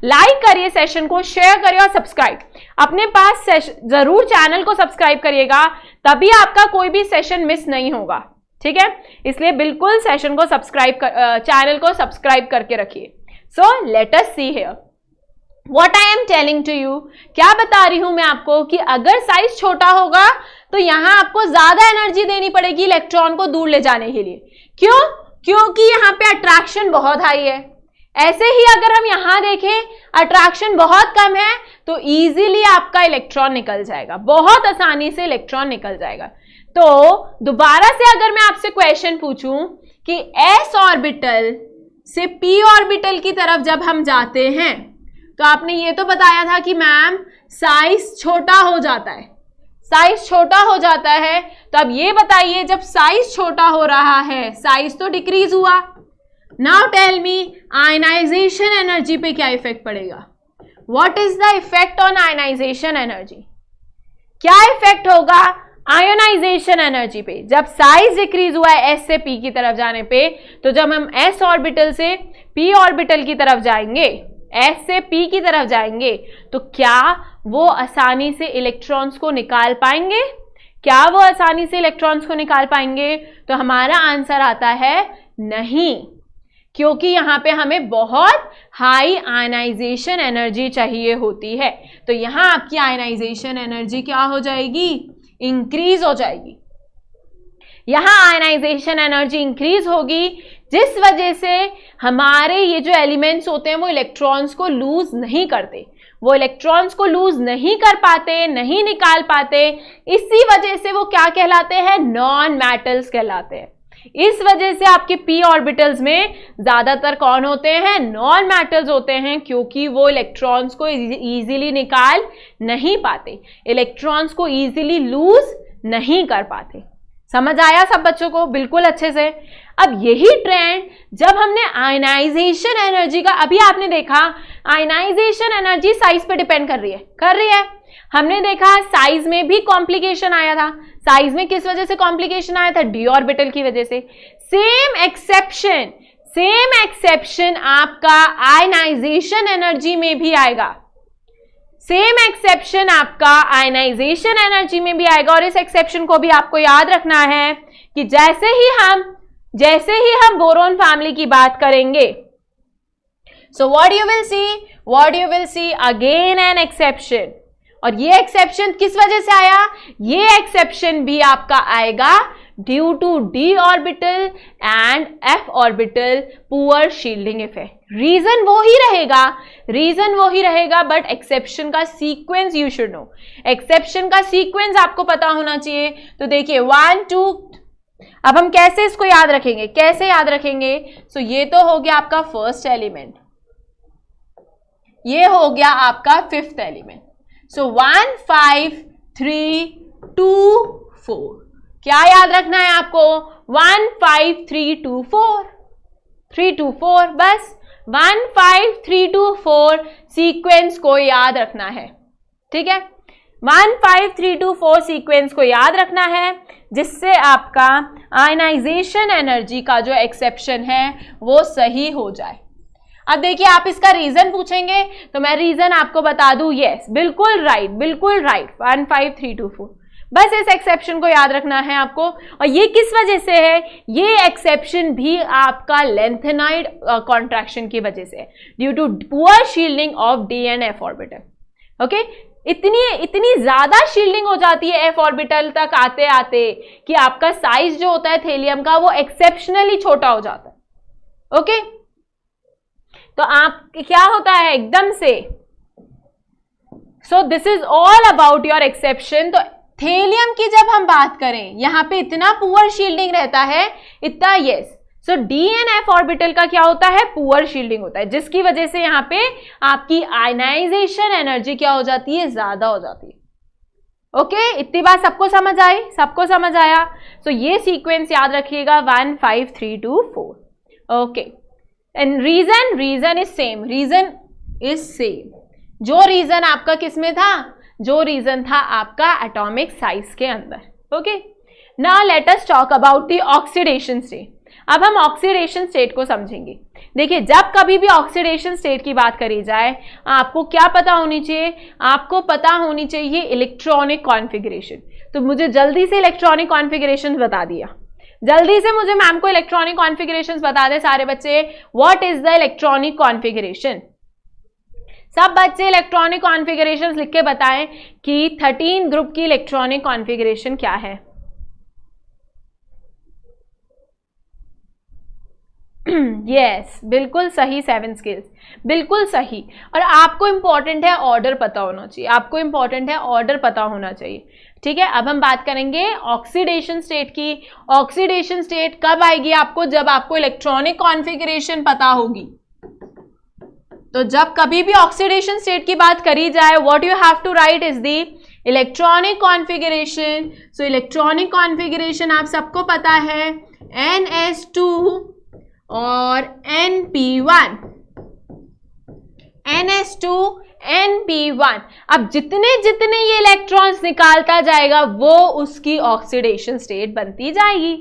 लाइक करिए सेशन को, शेयर करिए और सब्सक्राइब अपने पास जरूर चैनल को सब्सक्राइब करिएगा, तभी आपका कोई भी सेशन मिस नहीं होगा, ठीक है। इसलिए बिल्कुल सेशन को सब्सक्राइब चैनल को सब्सक्राइब करके रखिए। So let us see here what I am telling to you. क्या बता रही हूं मैं आपको कि अगर साइज छोटा होगा तो यहां आपको ज्यादा एनर्जी देनी पड़ेगी इलेक्ट्रॉन को दूर ले जाने के लिए। क्यों? क्योंकि यहां पे अट्रैक्शन बहुत हाई है। ऐसे ही अगर हम यहां देखें, अट्रैक्शन बहुत कम है तो इजीली आपका इलेक्ट्रॉन निकल जाएगा, बहुत आसानी से इलेक्ट्रॉन निकल जाएगा। तो दोबारा से अगर मैं आपसे क्वेश्चन पूछूं कि एस ऑर्बिटल से पी ऑर्बिटल की तरफ जब हम जाते हैं तो आपने ये तो बताया था कि मैम साइज छोटा हो जाता है, साइज छोटा हो जाता है। तो अब ये बताइए, जब साइज छोटा हो रहा है, साइज तो डिक्रीज हुआ। Now tell me, ionization energy पे क्या इफेक्ट पड़ेगा? What is the effect on ionization energy? क्या इफेक्ट होगा आयोनाइजेशन एनर्जी पे जब साइज डिक्रीज हुआ है एस से पी की तरफ जाने पे? तो जब हम एस ऑर्बिटल से पी ऑर्बिटल की तरफ जाएंगे, एस से पी की तरफ जाएंगे, तो क्या वो आसानी से इलेक्ट्रॉन्स को निकाल पाएंगे? क्या वो आसानी से इलेक्ट्रॉन्स को निकाल पाएंगे? तो हमारा आंसर आता है नहीं, क्योंकि यहां पे हमें बहुत हाई आयनाइजेशन एनर्जी चाहिए होती है। तो यहां आपकी आयनाइजेशन एनर्जी क्या हो जाएगी? इंक्रीज हो जाएगी। यहां आयनाइजेशन एनर्जी इंक्रीज होगी, जिस वजह से हमारे ये जो एलिमेंट्स होते हैं वो इलेक्ट्रॉन्स को लूज नहीं करते, वो इलेक्ट्रॉन्स को लूज नहीं कर पाते, नहीं निकाल पाते। इसी वजह से वो क्या कहलाते हैं? नॉन मेटल्स कहलाते हैं। इस वजह से आपके p ऑर्बिटल्स में ज्यादातर कौन होते हैं, नॉन मेटल्स होते हैं, क्योंकि वो इलेक्ट्रॉन्स को इजीली निकाल नहीं पाते, इलेक्ट्रॉन्स को इजीली लूज नहीं कर पाते। समझ आया सब बच्चों को बिल्कुल अच्छे से। अब यही ट्रेंड जब हमने आयनाइजेशन एनर्जी का, अभी आपने देखा आयनाइजेशन एनर्जी साइज पे डिपेंड कर रही है। हमने देखा साइज में भी कॉम्प्लिकेशन आया था। साइज में किस वजह से कॉम्प्लिकेशन आया था, डी ऑर्बिटल की वजह से। सेम एक्सेप्शन आपका आयनाइजेशन एनर्जी में भी आएगा, सेम एक्सेप्शन आपका आयनाइजेशन एनर्जी में भी आएगा। और इस एक्सेप्शन को भी आपको याद रखना है कि जैसे ही हम बोरोन फैमिली की बात करेंगे, so what you will see again an exception. और ये एक्सेप्शन किस वजह से आया, ये एक्सेप्शन भी आपका आएगा due to D orbital and F orbital poor shielding effect. Reason वो ही रहेगा, बट एक्सेप्शन का sequence you should know. Exception का सीक्वेंस आपको पता होना चाहिए। तो देखिए 1 2, अब हम कैसे इसको याद रखेंगे, सो ये तो हो गया आपका फर्स्ट एलिमेंट, ये हो गया आपका फिफ्थ एलिमेंट। सो 1 5 3 2 4, क्या याद रखना है आपको, 1 5 3 2 4, 3 2 4, बस 1 5 3 2 4 सीक्वेंस को याद रखना है। ठीक है, 1 5 3 2 4 सीक्वेंस को याद रखना है, जिससे आपका आयनाइजेशन एनर्जी का जो एक्सेप्शन है वो सही हो जाए। अब देखिए, आप इसका रीजन पूछेंगे तो मैं रीजन आपको बता दूं, यस बिल्कुल राइट 1 5 3 2 4, बस इस एक्सेप्शन को याद रखना है आपको। और ये किस वजह से है, ये एक्सेप्शन भी आपका लेंथेनाइड कॉन्ट्रैक्शन की वजह से है, due to poor shielding of D and F orbital. Okay, इतनी ज्यादा शील्डिंग हो जाती है एफ ऑर्बिटल तक आते आते कि आपका साइज जो होता है थेलियम का वो एक्सेप्शनली छोटा हो जाता है। ओके, तो आप क्या होता है एकदम से, सो this is all about your exception. तो थेलियम की जब हम बात करें, यहां पे इतना पुअर शील्डिंग रहता है, इतना yes, so D and F orbital का क्या होता है, पुअर शील्डिंग होता है, जिसकी वजह से यहां पे आपकी आयनाइजेशन एनर्जी क्या हो जाती है, ज्यादा हो जाती है। ओके, इतनी बात सबको समझ आया। सो ये सीक्वेंस याद रखिएगा 1 5 3 2 4। Okay, and reason is same. जो रीजन आपका किसमें था, जो रीजन था आपका एटॉमिक साइज के अंदर। Okay, now let us talk about the oxidation state. अब हम ऑक्सीडेशन स्टेट को समझेंगे। देखिए, जब कभी भी ऑक्सीडेशन स्टेट की बात करी जाए, आपको क्या पता होनी चाहिए, आपको पता होनी चाहिए इलेक्ट्रॉनिक कॉन्फ़िगरेशन। तो मुझे जल्दी से इलेक्ट्रॉनिक कॉन्फ़िगरेशन बता दिया, जल्दी से मुझे मैम को इलेक्ट्रॉनिक कॉन्फ़िगरेशंस बता दें सारे बच्चे। What is the electronic configuration, सब बच्चे इलेक्ट्रॉनिक कॉन्फ़िगरेशंस लिख के बताएं कि 13 ग्रुप की इलेक्ट्रॉनिक कॉन्फ़िगरेशन क्या है। यस, बिल्कुल सही, 7 स्केल्स, बिल्कुल सही। और आपको इंपॉर्टेंट है ऑर्डर पता होना चाहिए, ठीक है। अब हम बात करेंगे ऑक्सीडेशन स्टेट की। ऑक्सीडेशन स्टेट कब आएगी आपको, जब आपको इलेक्ट्रॉनिक कॉन्फ़िगरेशन पता होगी। तो जब कभी भी ऑक्सीडेशन स्टेट की बात करी जाए, what you have to write is the electronic configuration. So electronic configuration आप सबको पता है, NS2 और NP1, NS2 NP1। अब जितने जितने ये इलेक्ट्रॉन्स निकालता जाएगा वो उसकी ऑक्सीडेशन स्टेट बनती जाएगी,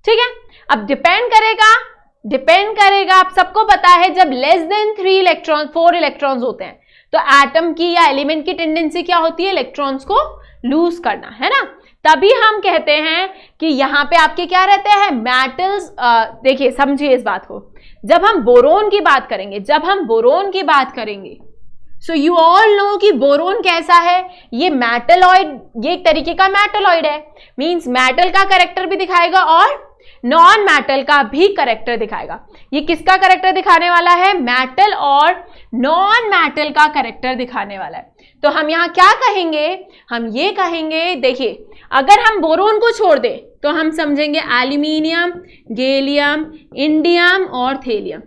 ठीक है। अब डिपेंड करेगा, आप सबको पता है जब लेस देन 4 इलेक्ट्रॉन्स होते हैं तो एटम की या एलिमेंट की टेंडेंसी क्या होती है, इलेक्ट्रॉन्स को लूज करना, है ना। तभी हम कहते हैं कि यहाँ पे आपके क्या रहते हैं, मेटल्स। देखिए, समझिए इस बात को, जब हम बोरोन की बात करेंगे, सो यू ऑल नो कि बोरोन कैसा है, ये मेटलॉइड, ये एक तरीके का मेटलॉइड है। मींस मेटल का कैरेक्टर भी दिखाएगा और नॉन मेटल का भी करेक्टर दिखाएगा। ये किसका करेक्टर दिखाने वाला है? मेटल और नॉन मेटल का करेक्टर दिखाने वाला है। तो हम यहां क्या कहेंगे? हम ये कहेंगे, देखिए अगर हम बोरोन को छोड़ दें तो हम समझेंगे एल्यूमिनियम, गैलियम, इंडियम और thallium.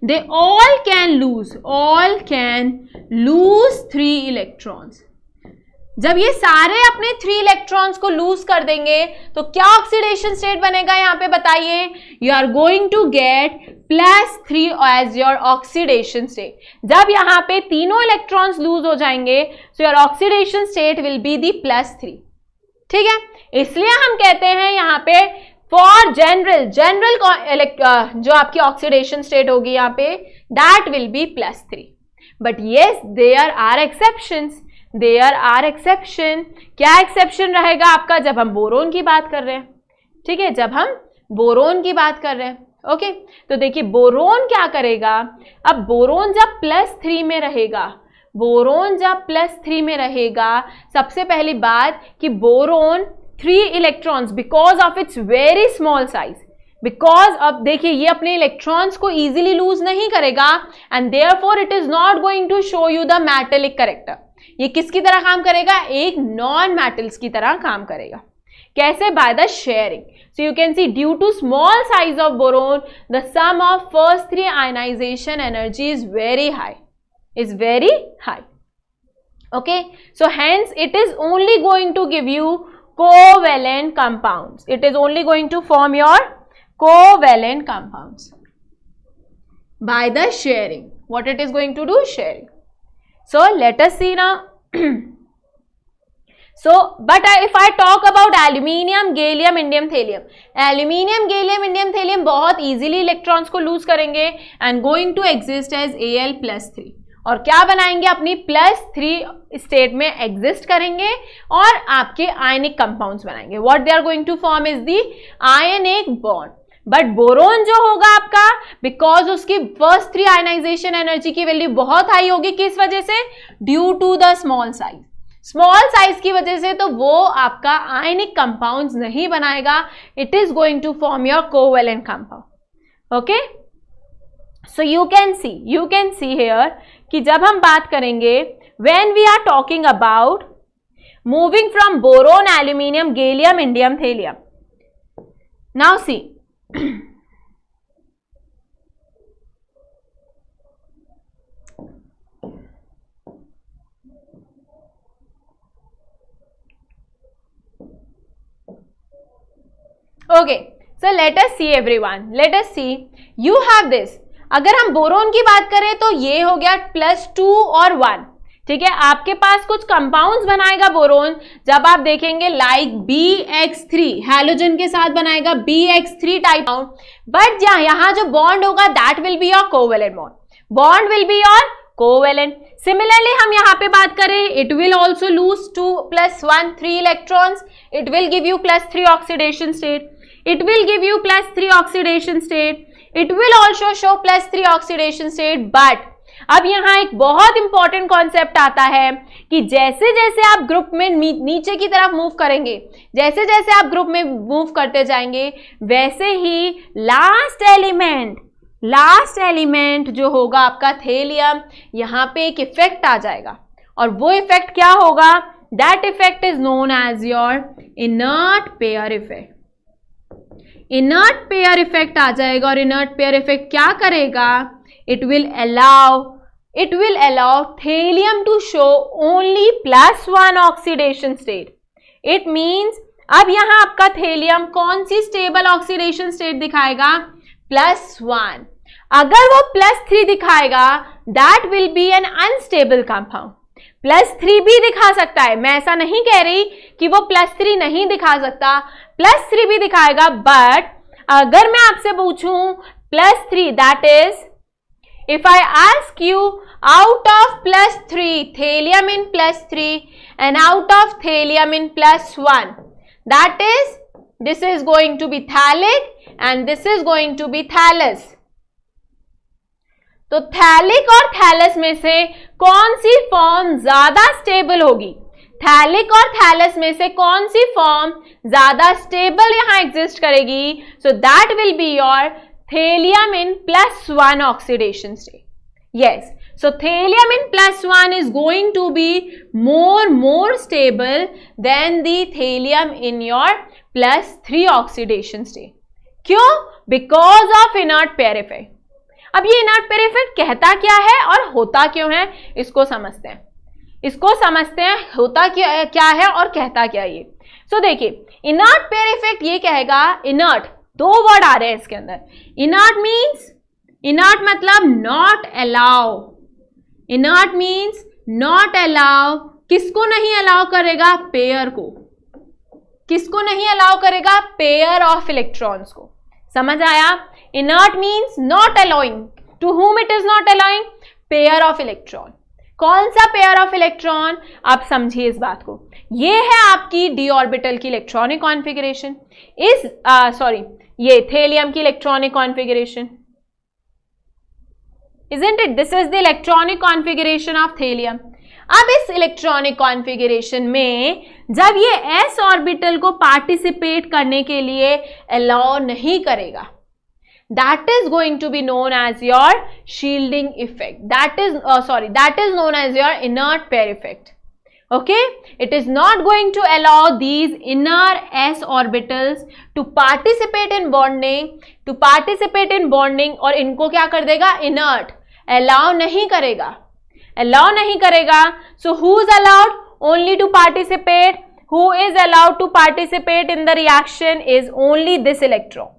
They all can lose 3 electrons। जब ये सारे अपने 3 इलेक्ट्रॉन्स को लूज कर देंगे तो क्या ऑक्सीडेशन स्टेट बनेगा? यहाँ पे बताइए। You are going to get +3 as your oxidation state. जब यहाँ पे तीनों इलेक्ट्रॉन्स लूज हो जाएंगे तो your oxidation state will be the +3। ठीक है, इसलिए हम कहते हैं यहाँ पे फॉर जनरल जो आपकी ऑक्सीडेशन स्टेट होगी यहाँ पे, that will be +3। But yes there are exceptions, there are exception. क्या एक्सेप्शन रहेगा आपका? जब हम बोरोन की बात कर रहे हैं, ठीक है, जब हम बोरोन की बात कर रहे हैं। ओके, तो देखिए बोरोन क्या करेगा? अब बोरोन जब +3 में रहेगा, बोरोन जब +3 में रहेगा, सबसे पहली बात कि boron 3 electrons because of its very small size, because अब देखिए ये अपने इलेक्ट्रॉन्स को इजीली लूज नहीं करेगा and therefore it is not going to show you the metallic character. ये किसकी तरह काम करेगा? एक नॉन मेटल्स की तरह काम करेगा। कैसे? By the sharing. So you can see due to small size of boron the sum of first 3 ionization energy is very high, is very high. Okay, so hence it is only going to give you covalent compounds. It is only going to form your covalent compounds by the sharing. What it is going to do? Sharing. So let us see now. So but if I talk about aluminium, gallium, indium, thelium, aluminium, gallium, indium, thelium बहुत easily electrons को lose करेंगे and going to exist as Al+3 और क्या बनाएंगे? अपनी +3 state में exist करेंगे और आपके आयनिक कंपाउंड्स बनाएंगे। What they are going to form is the ionic bond. But boron जो होगा आपका, बिकॉज उसकी फर्स्ट 3 आयनाइजेशन एनर्जी की वैल्यू बहुत हाई होगी, किस वजह से? Due to the small size. Small size की वजह से तो वो आपका आयनिक कंपाउंड्स नहीं बनाएगा, it is going to form your covalent compound. Okay, so you can see here कि जब हम बात करेंगे when we are talking about moving from boron, aluminium, gallium, indium, thelium. Now see, okay, so let us see everyone, let us see, you have this। अगर हम boron की बात करें तो ये हो गया +2 और 1, ठीक है। आपके पास कुछ कंपाउंड्स बनाएगा बोरोन, जब आप देखेंगे लाइक BX3 हैलोजन के साथ बनाएगा BX3 टाइप बाउंड, बट यहाँ जो बॉन्ड होगा that will be your covalent bond, bond will be your covalent. Similarly हम यहाँ पे बात करें, it will also loose 2 + 1 3 electrons, it will give you +3 oxidation state, it will give you +3 oxidation state, it will also show +3 oxidation state. But अब यहाँ एक बहुत important concept आता है कि जैसे जैसे आप ग्रुप में नीचे की तरफ मूव करेंगे, जैसे जैसे आप ग्रुप में मूव करते जाएंगे, वैसे ही लास्ट एलिमेंट जो होगा आपका थेलियम, यहाँ पे एक इफेक्ट आ जाएगा और वो इफेक्ट क्या होगा? That effect is known as your inert pair effect. Inert pair effect आ जाएगा और इनर्ट पेयर इफेक्ट क्या करेगा? It will allow thelium to show only +1 oxidation state. It means अब यहाँ आपका थेलियम कौन सी स्टेबल ऑक्सीडेशन स्टेट दिखाएगा? +1। अगर वो +3 दिखाएगा that will be an unstable compound. +3 भी दिखा सकता है, मैं ऐसा नहीं कह रही कि वो +3 नहीं दिखा सकता, +3 भी दिखाएगा। बट अगर मैं आपसे पूछूं +3, that is if I ask you out of +3, thelium in +3 and out of thelium in +1, that is, this is going to be thalic and this is going to be thallus. तो phthalic और thallus में से कौन सी form ज्यादा stable होगी? Phthalic और thallus में से कौन सी फॉर्म ज्यादा स्टेबल यहां एग्जिस्ट करेगी? So that will be your thallium in +1 oxidation state. Yes, so thallium in +1 is going to be more stable than the thallium in your +3 oxidation state. क्यों? Because of inert pair effect. अब ये inert pair effect कहता क्या है और होता क्यों है, इसको समझते हैं. होता क्या है और कहता क्या ये. So देखिए, inert pair effect ये कहेगा, inert, दो वर्ड आ रहे हैं इसके अंदर. inert मतलब not allow. Inert means not allow. किसको नहीं अलाउ करेगा? पेयर को. किसको नहीं अलाउ करेगा? पेयर ऑफ इलेक्ट्रॉन्स को. समझ आया? Inert means not allowing. To whom it is not allowing? Pair of electron. कौन सा पेयर ऑफ इलेक्ट्रॉन? आप समझिए इस बात को. ये है आपकी डी ऑर्बिटल की इलेक्ट्रॉनिक कॉन्फ़िगरेशन. ये थेलियम की electronic configuration. Isn't it? This is the electronic configuration of thallium. अब इस इलेक्ट्रॉनिक कॉन्फ़िगरेशन में जब ये s ऑर्बिटल को पार्टिसिपेट करने के लिए अलाउ नहीं करेगा, that is going to be known as your shielding effect. That is known as your inert pair effect. Okay, it is not going to allow these inner s orbitals to participate in bonding और इनको क्या कर देगा? inert. Allow नहीं करेगा. So who is allowed only to participate? Who is allowed to participate in the reaction is only this electron.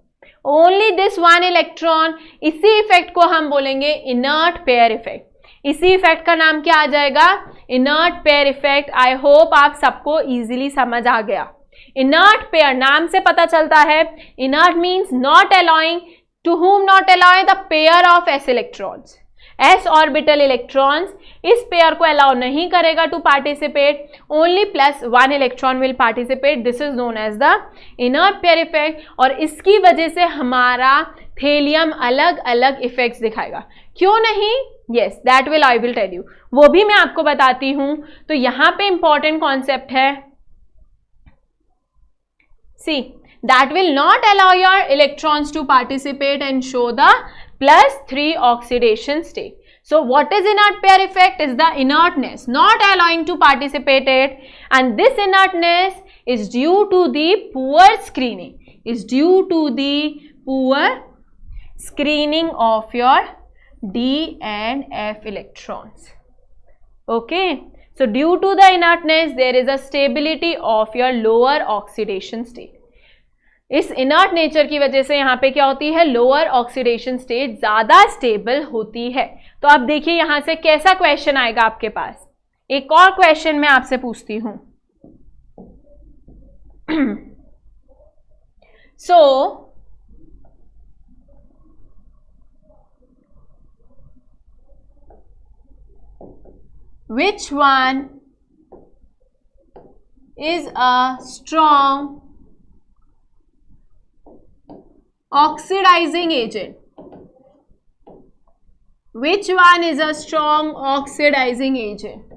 Only this one electron. इसी effect को हम बोलेंगे inert pair effect. इसी इफेक्ट का नाम क्या आ जाएगा? inert pair effect. I hope आप सबको easily समझ आ गया. inert pair नाम से पता चलता है. inert means not allowing. To whom not allowing? The pair of s electrons. s orbital electrons इस पेयर को अलाउ नहीं करेगा to participate. Only +1 electron will participate. This is known as the inert pair effect. और इसकी वजह से हमारा thallium अलग अलग इफेक्ट्स दिखाएगा. क्यों नहीं? Yes, that will I will tell you. वो भी मैं आपको बताती हूं. तो यहां पे इंपॉर्टेंट कॉन्सेप्ट है. सी, that will not allow your electrons to participate and show the +3 oxidation state. So what is inert pair effect? Is the inertness not allowing to participate it, and this inertness is due to the poor screening of your D and F electrons. Okay, so due to the inertness there is a stability of your lower oxidation state. इस inert nature की वजह से यहाँ पे क्या होती है? Lower oxidation state ज्यादा स्टेबल होती है. तो अब देखिए यहां से कैसा क्वेश्चन आएगा आपके पास. एक और क्वेश्चन मैं आपसे पूछती हूं. सो which one is a strong oxidizing agent? Which one is a strong oxidizing agent?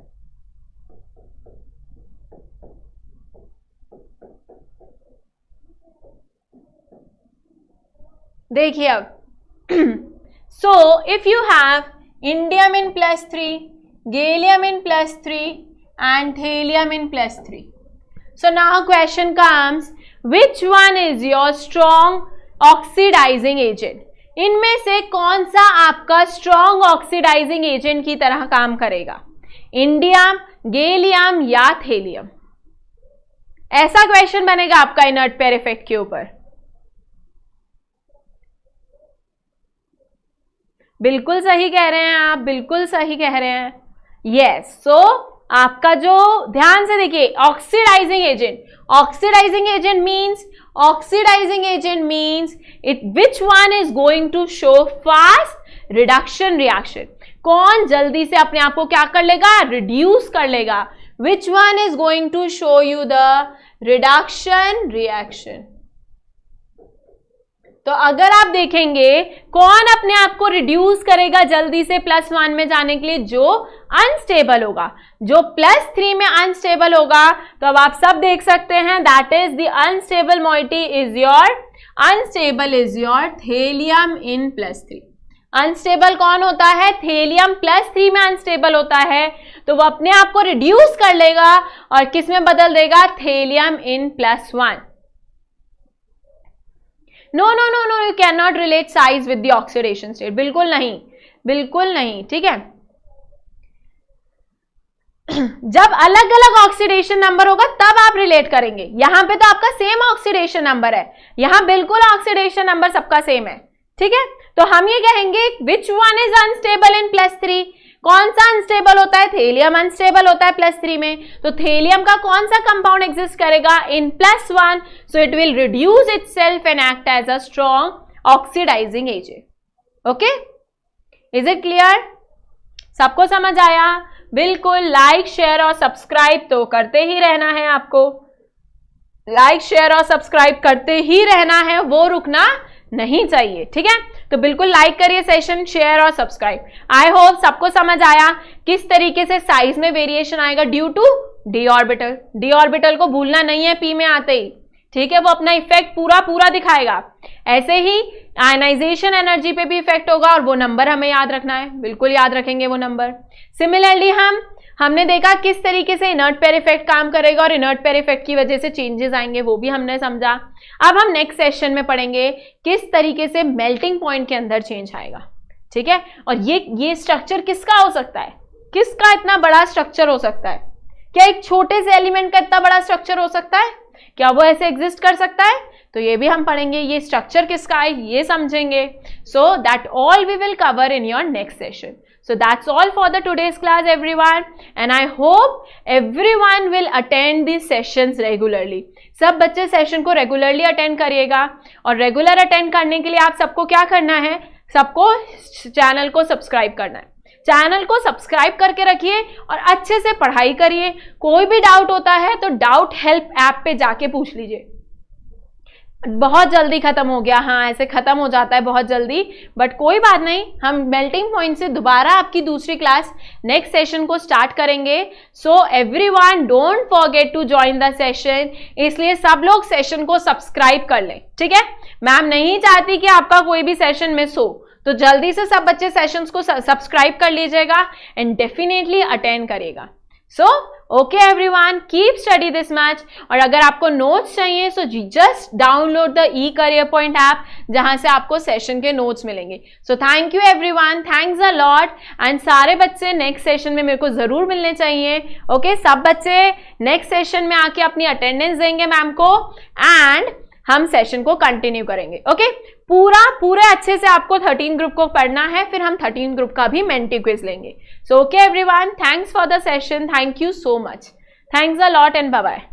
देखिए अब. So if you have indium in +3, gallium in +3 and thallium in +3, so now question comes, which one is your strong oxidizing agent? इनमें से कौन सा आपका strong oxidising agent की तरह काम करेगा? इंडियम, गैलियम या थेलियम? ऐसा क्वेश्चन बनेगा आपका इनर्ट पेयर इफेक्ट के ऊपर. बिल्कुल सही कह रहे हैं आप, बिल्कुल सही कह रहे हैं. यस, सो आपका जो ध्यान से देखिए, oxidising agent. Oxidising agent means it which one is going to show fast reduction reaction. कौन जल्दी से अपने आप को क्या कर लेगा? रिड्यूस कर लेगा. Which one is going to show you the reduction reaction. तो अगर आप देखेंगे कौन अपने आप को रिड्यूस करेगा जल्दी से +1 में जाने के लिए, जो अनस्टेबल होगा, जो +3 में अनस्टेबल होगा। तो अब आप सब देख सकते हैं that is the unstable moiety is your thallium in +3। Unstable कौन होता है? थेलियम +3 में अनस्टेबल होता है, तो वो अपने आप को रिड्यूस कर लेगा और किस में बदल देगा? Thallium in +1। No no no no, you can not relate size with the oxidation state, बिल्कुल नहीं, बिल्कुल नहीं, ठीक है। जब अलग अलग ऑक्सीडेशन नंबर होगा तब आप रिलेट करेंगे। यहां पे तो आपका सेम ऑक्सीडेशन नंबर है, यहां बिल्कुल ऑक्सीडेशन नंबर सबका सेम है, ठीक है। तो हम ये कहेंगे विच वन इज अनस्टेबल इन +3। कौन सा अनस्टेबल होता है? थेलियम अनस्टेबल होता है +3 में, तो थेलियम का कौन सा कंपाउंड एग्जिस्ट करेगा? In +1, so it will reduce itself and act as a strong oxidising agent. Okay, is it clear? सबको समझ आया? बिल्कुल। लाइक शेयर और सब्सक्राइब तो करते ही रहना है आपको, लाइक शेयर और सब्सक्राइब करते ही रहना है, वो रुकना नहीं चाहिए, ठीक है। तो बिल्कुल लाइक करिए सेशन, शेयर और सब्सक्राइब। आई होप सबको समझ आया किस तरीके से साइज में वेरिएशन आएगा due to D orbital. D orbital को भूलना नहीं है पी में आते ही, ठीक है, वो अपना इफेक्ट पूरा पूरा दिखाएगा। ऐसे ही आयनाइजेशन एनर्जी पे भी इफेक्ट होगा और वो नंबर हमें याद रखना है, बिल्कुल याद रखेंगे वो नंबर। सिमिलरली हमने देखा किस तरीके से इनर्ट पेयर इफेक्ट काम करेगा और इनर्ट पेयर इफेक्ट की वजह से चेंजेस आएंगे, वो भी हमने समझा। अब हम नेक्स्ट सेशन में पढ़ेंगे किस तरीके से मेल्टिंग पॉइंट के अंदर चेंज आएगा, ठीक है। और ये स्ट्रक्चर किसका हो सकता है? किसका इतना बड़ा स्ट्रक्चर हो सकता है? क्या एक छोटे से एलिमेंट का इतना बड़ा स्ट्रक्चर हो सकता है? क्या वो ऐसे एग्जिस्ट कर सकता है? तो ये भी हम पढ़ेंगे, ये स्ट्रक्चर किसका है ये समझेंगे। So that all we will cover in your next session. So that's all for the today's class everyone, and I hope everyone will attend these sessions regularly. सब बच्चे सेशन को रेगुलरली अटेंड करिएगा, और regular attend करने के लिए आप सबको क्या करना है? सबको चैनल को सब्सक्राइब करना है। चैनल को सब्सक्राइब करके रखिए और अच्छे से पढ़ाई करिए। कोई भी डाउट होता है तो डाउट हेल्प ऐप पे जाके पूछ लीजिए। बहुत जल्दी खत्म हो गया, हाँ ऐसे खत्म हो जाता है बहुत जल्दी, बट कोई बात नहीं, हम मेल्टिंग पॉइंट से दोबारा आपकी दूसरी क्लास नेक्स्ट सेशन को स्टार्ट करेंगे। So everyone don't forget to join the session, इसलिए सब लोग सेशन को सब्सक्राइब कर लें, ठीक है। मैम नहीं चाहती कि आपका कोई भी सेशन मिस हो, तो जल्दी से सब बच्चे सेशंस को सब्सक्राइब कर लीजिएगा एंड डेफिनेटली अटेंड करेगा। सो okay everyone, keep study this much. और अगर आपको नोट्स चाहिए so just download the E career point app, जहां से आपको सेशन के नोट्स मिलेंगे। So thank you everyone, thanks a lot. And सारे बच्चे नेक्स्ट सेशन में मेरे को जरूर मिलने चाहिए। ओके, सब बच्चे नेक्स्ट सेशन में आके अपनी अटेंडेंस देंगे मैम को, एंड हम सेशन को कंटिन्यू करेंगे। ओके, पूरे अच्छे से आपको 13 ग्रुप को पढ़ना है, फिर हम 13 ग्रुप का भी मेंटी क्विज लेंगे। So okay everyone, thanks for the session, thank you so much, thanks a lot and bye bye.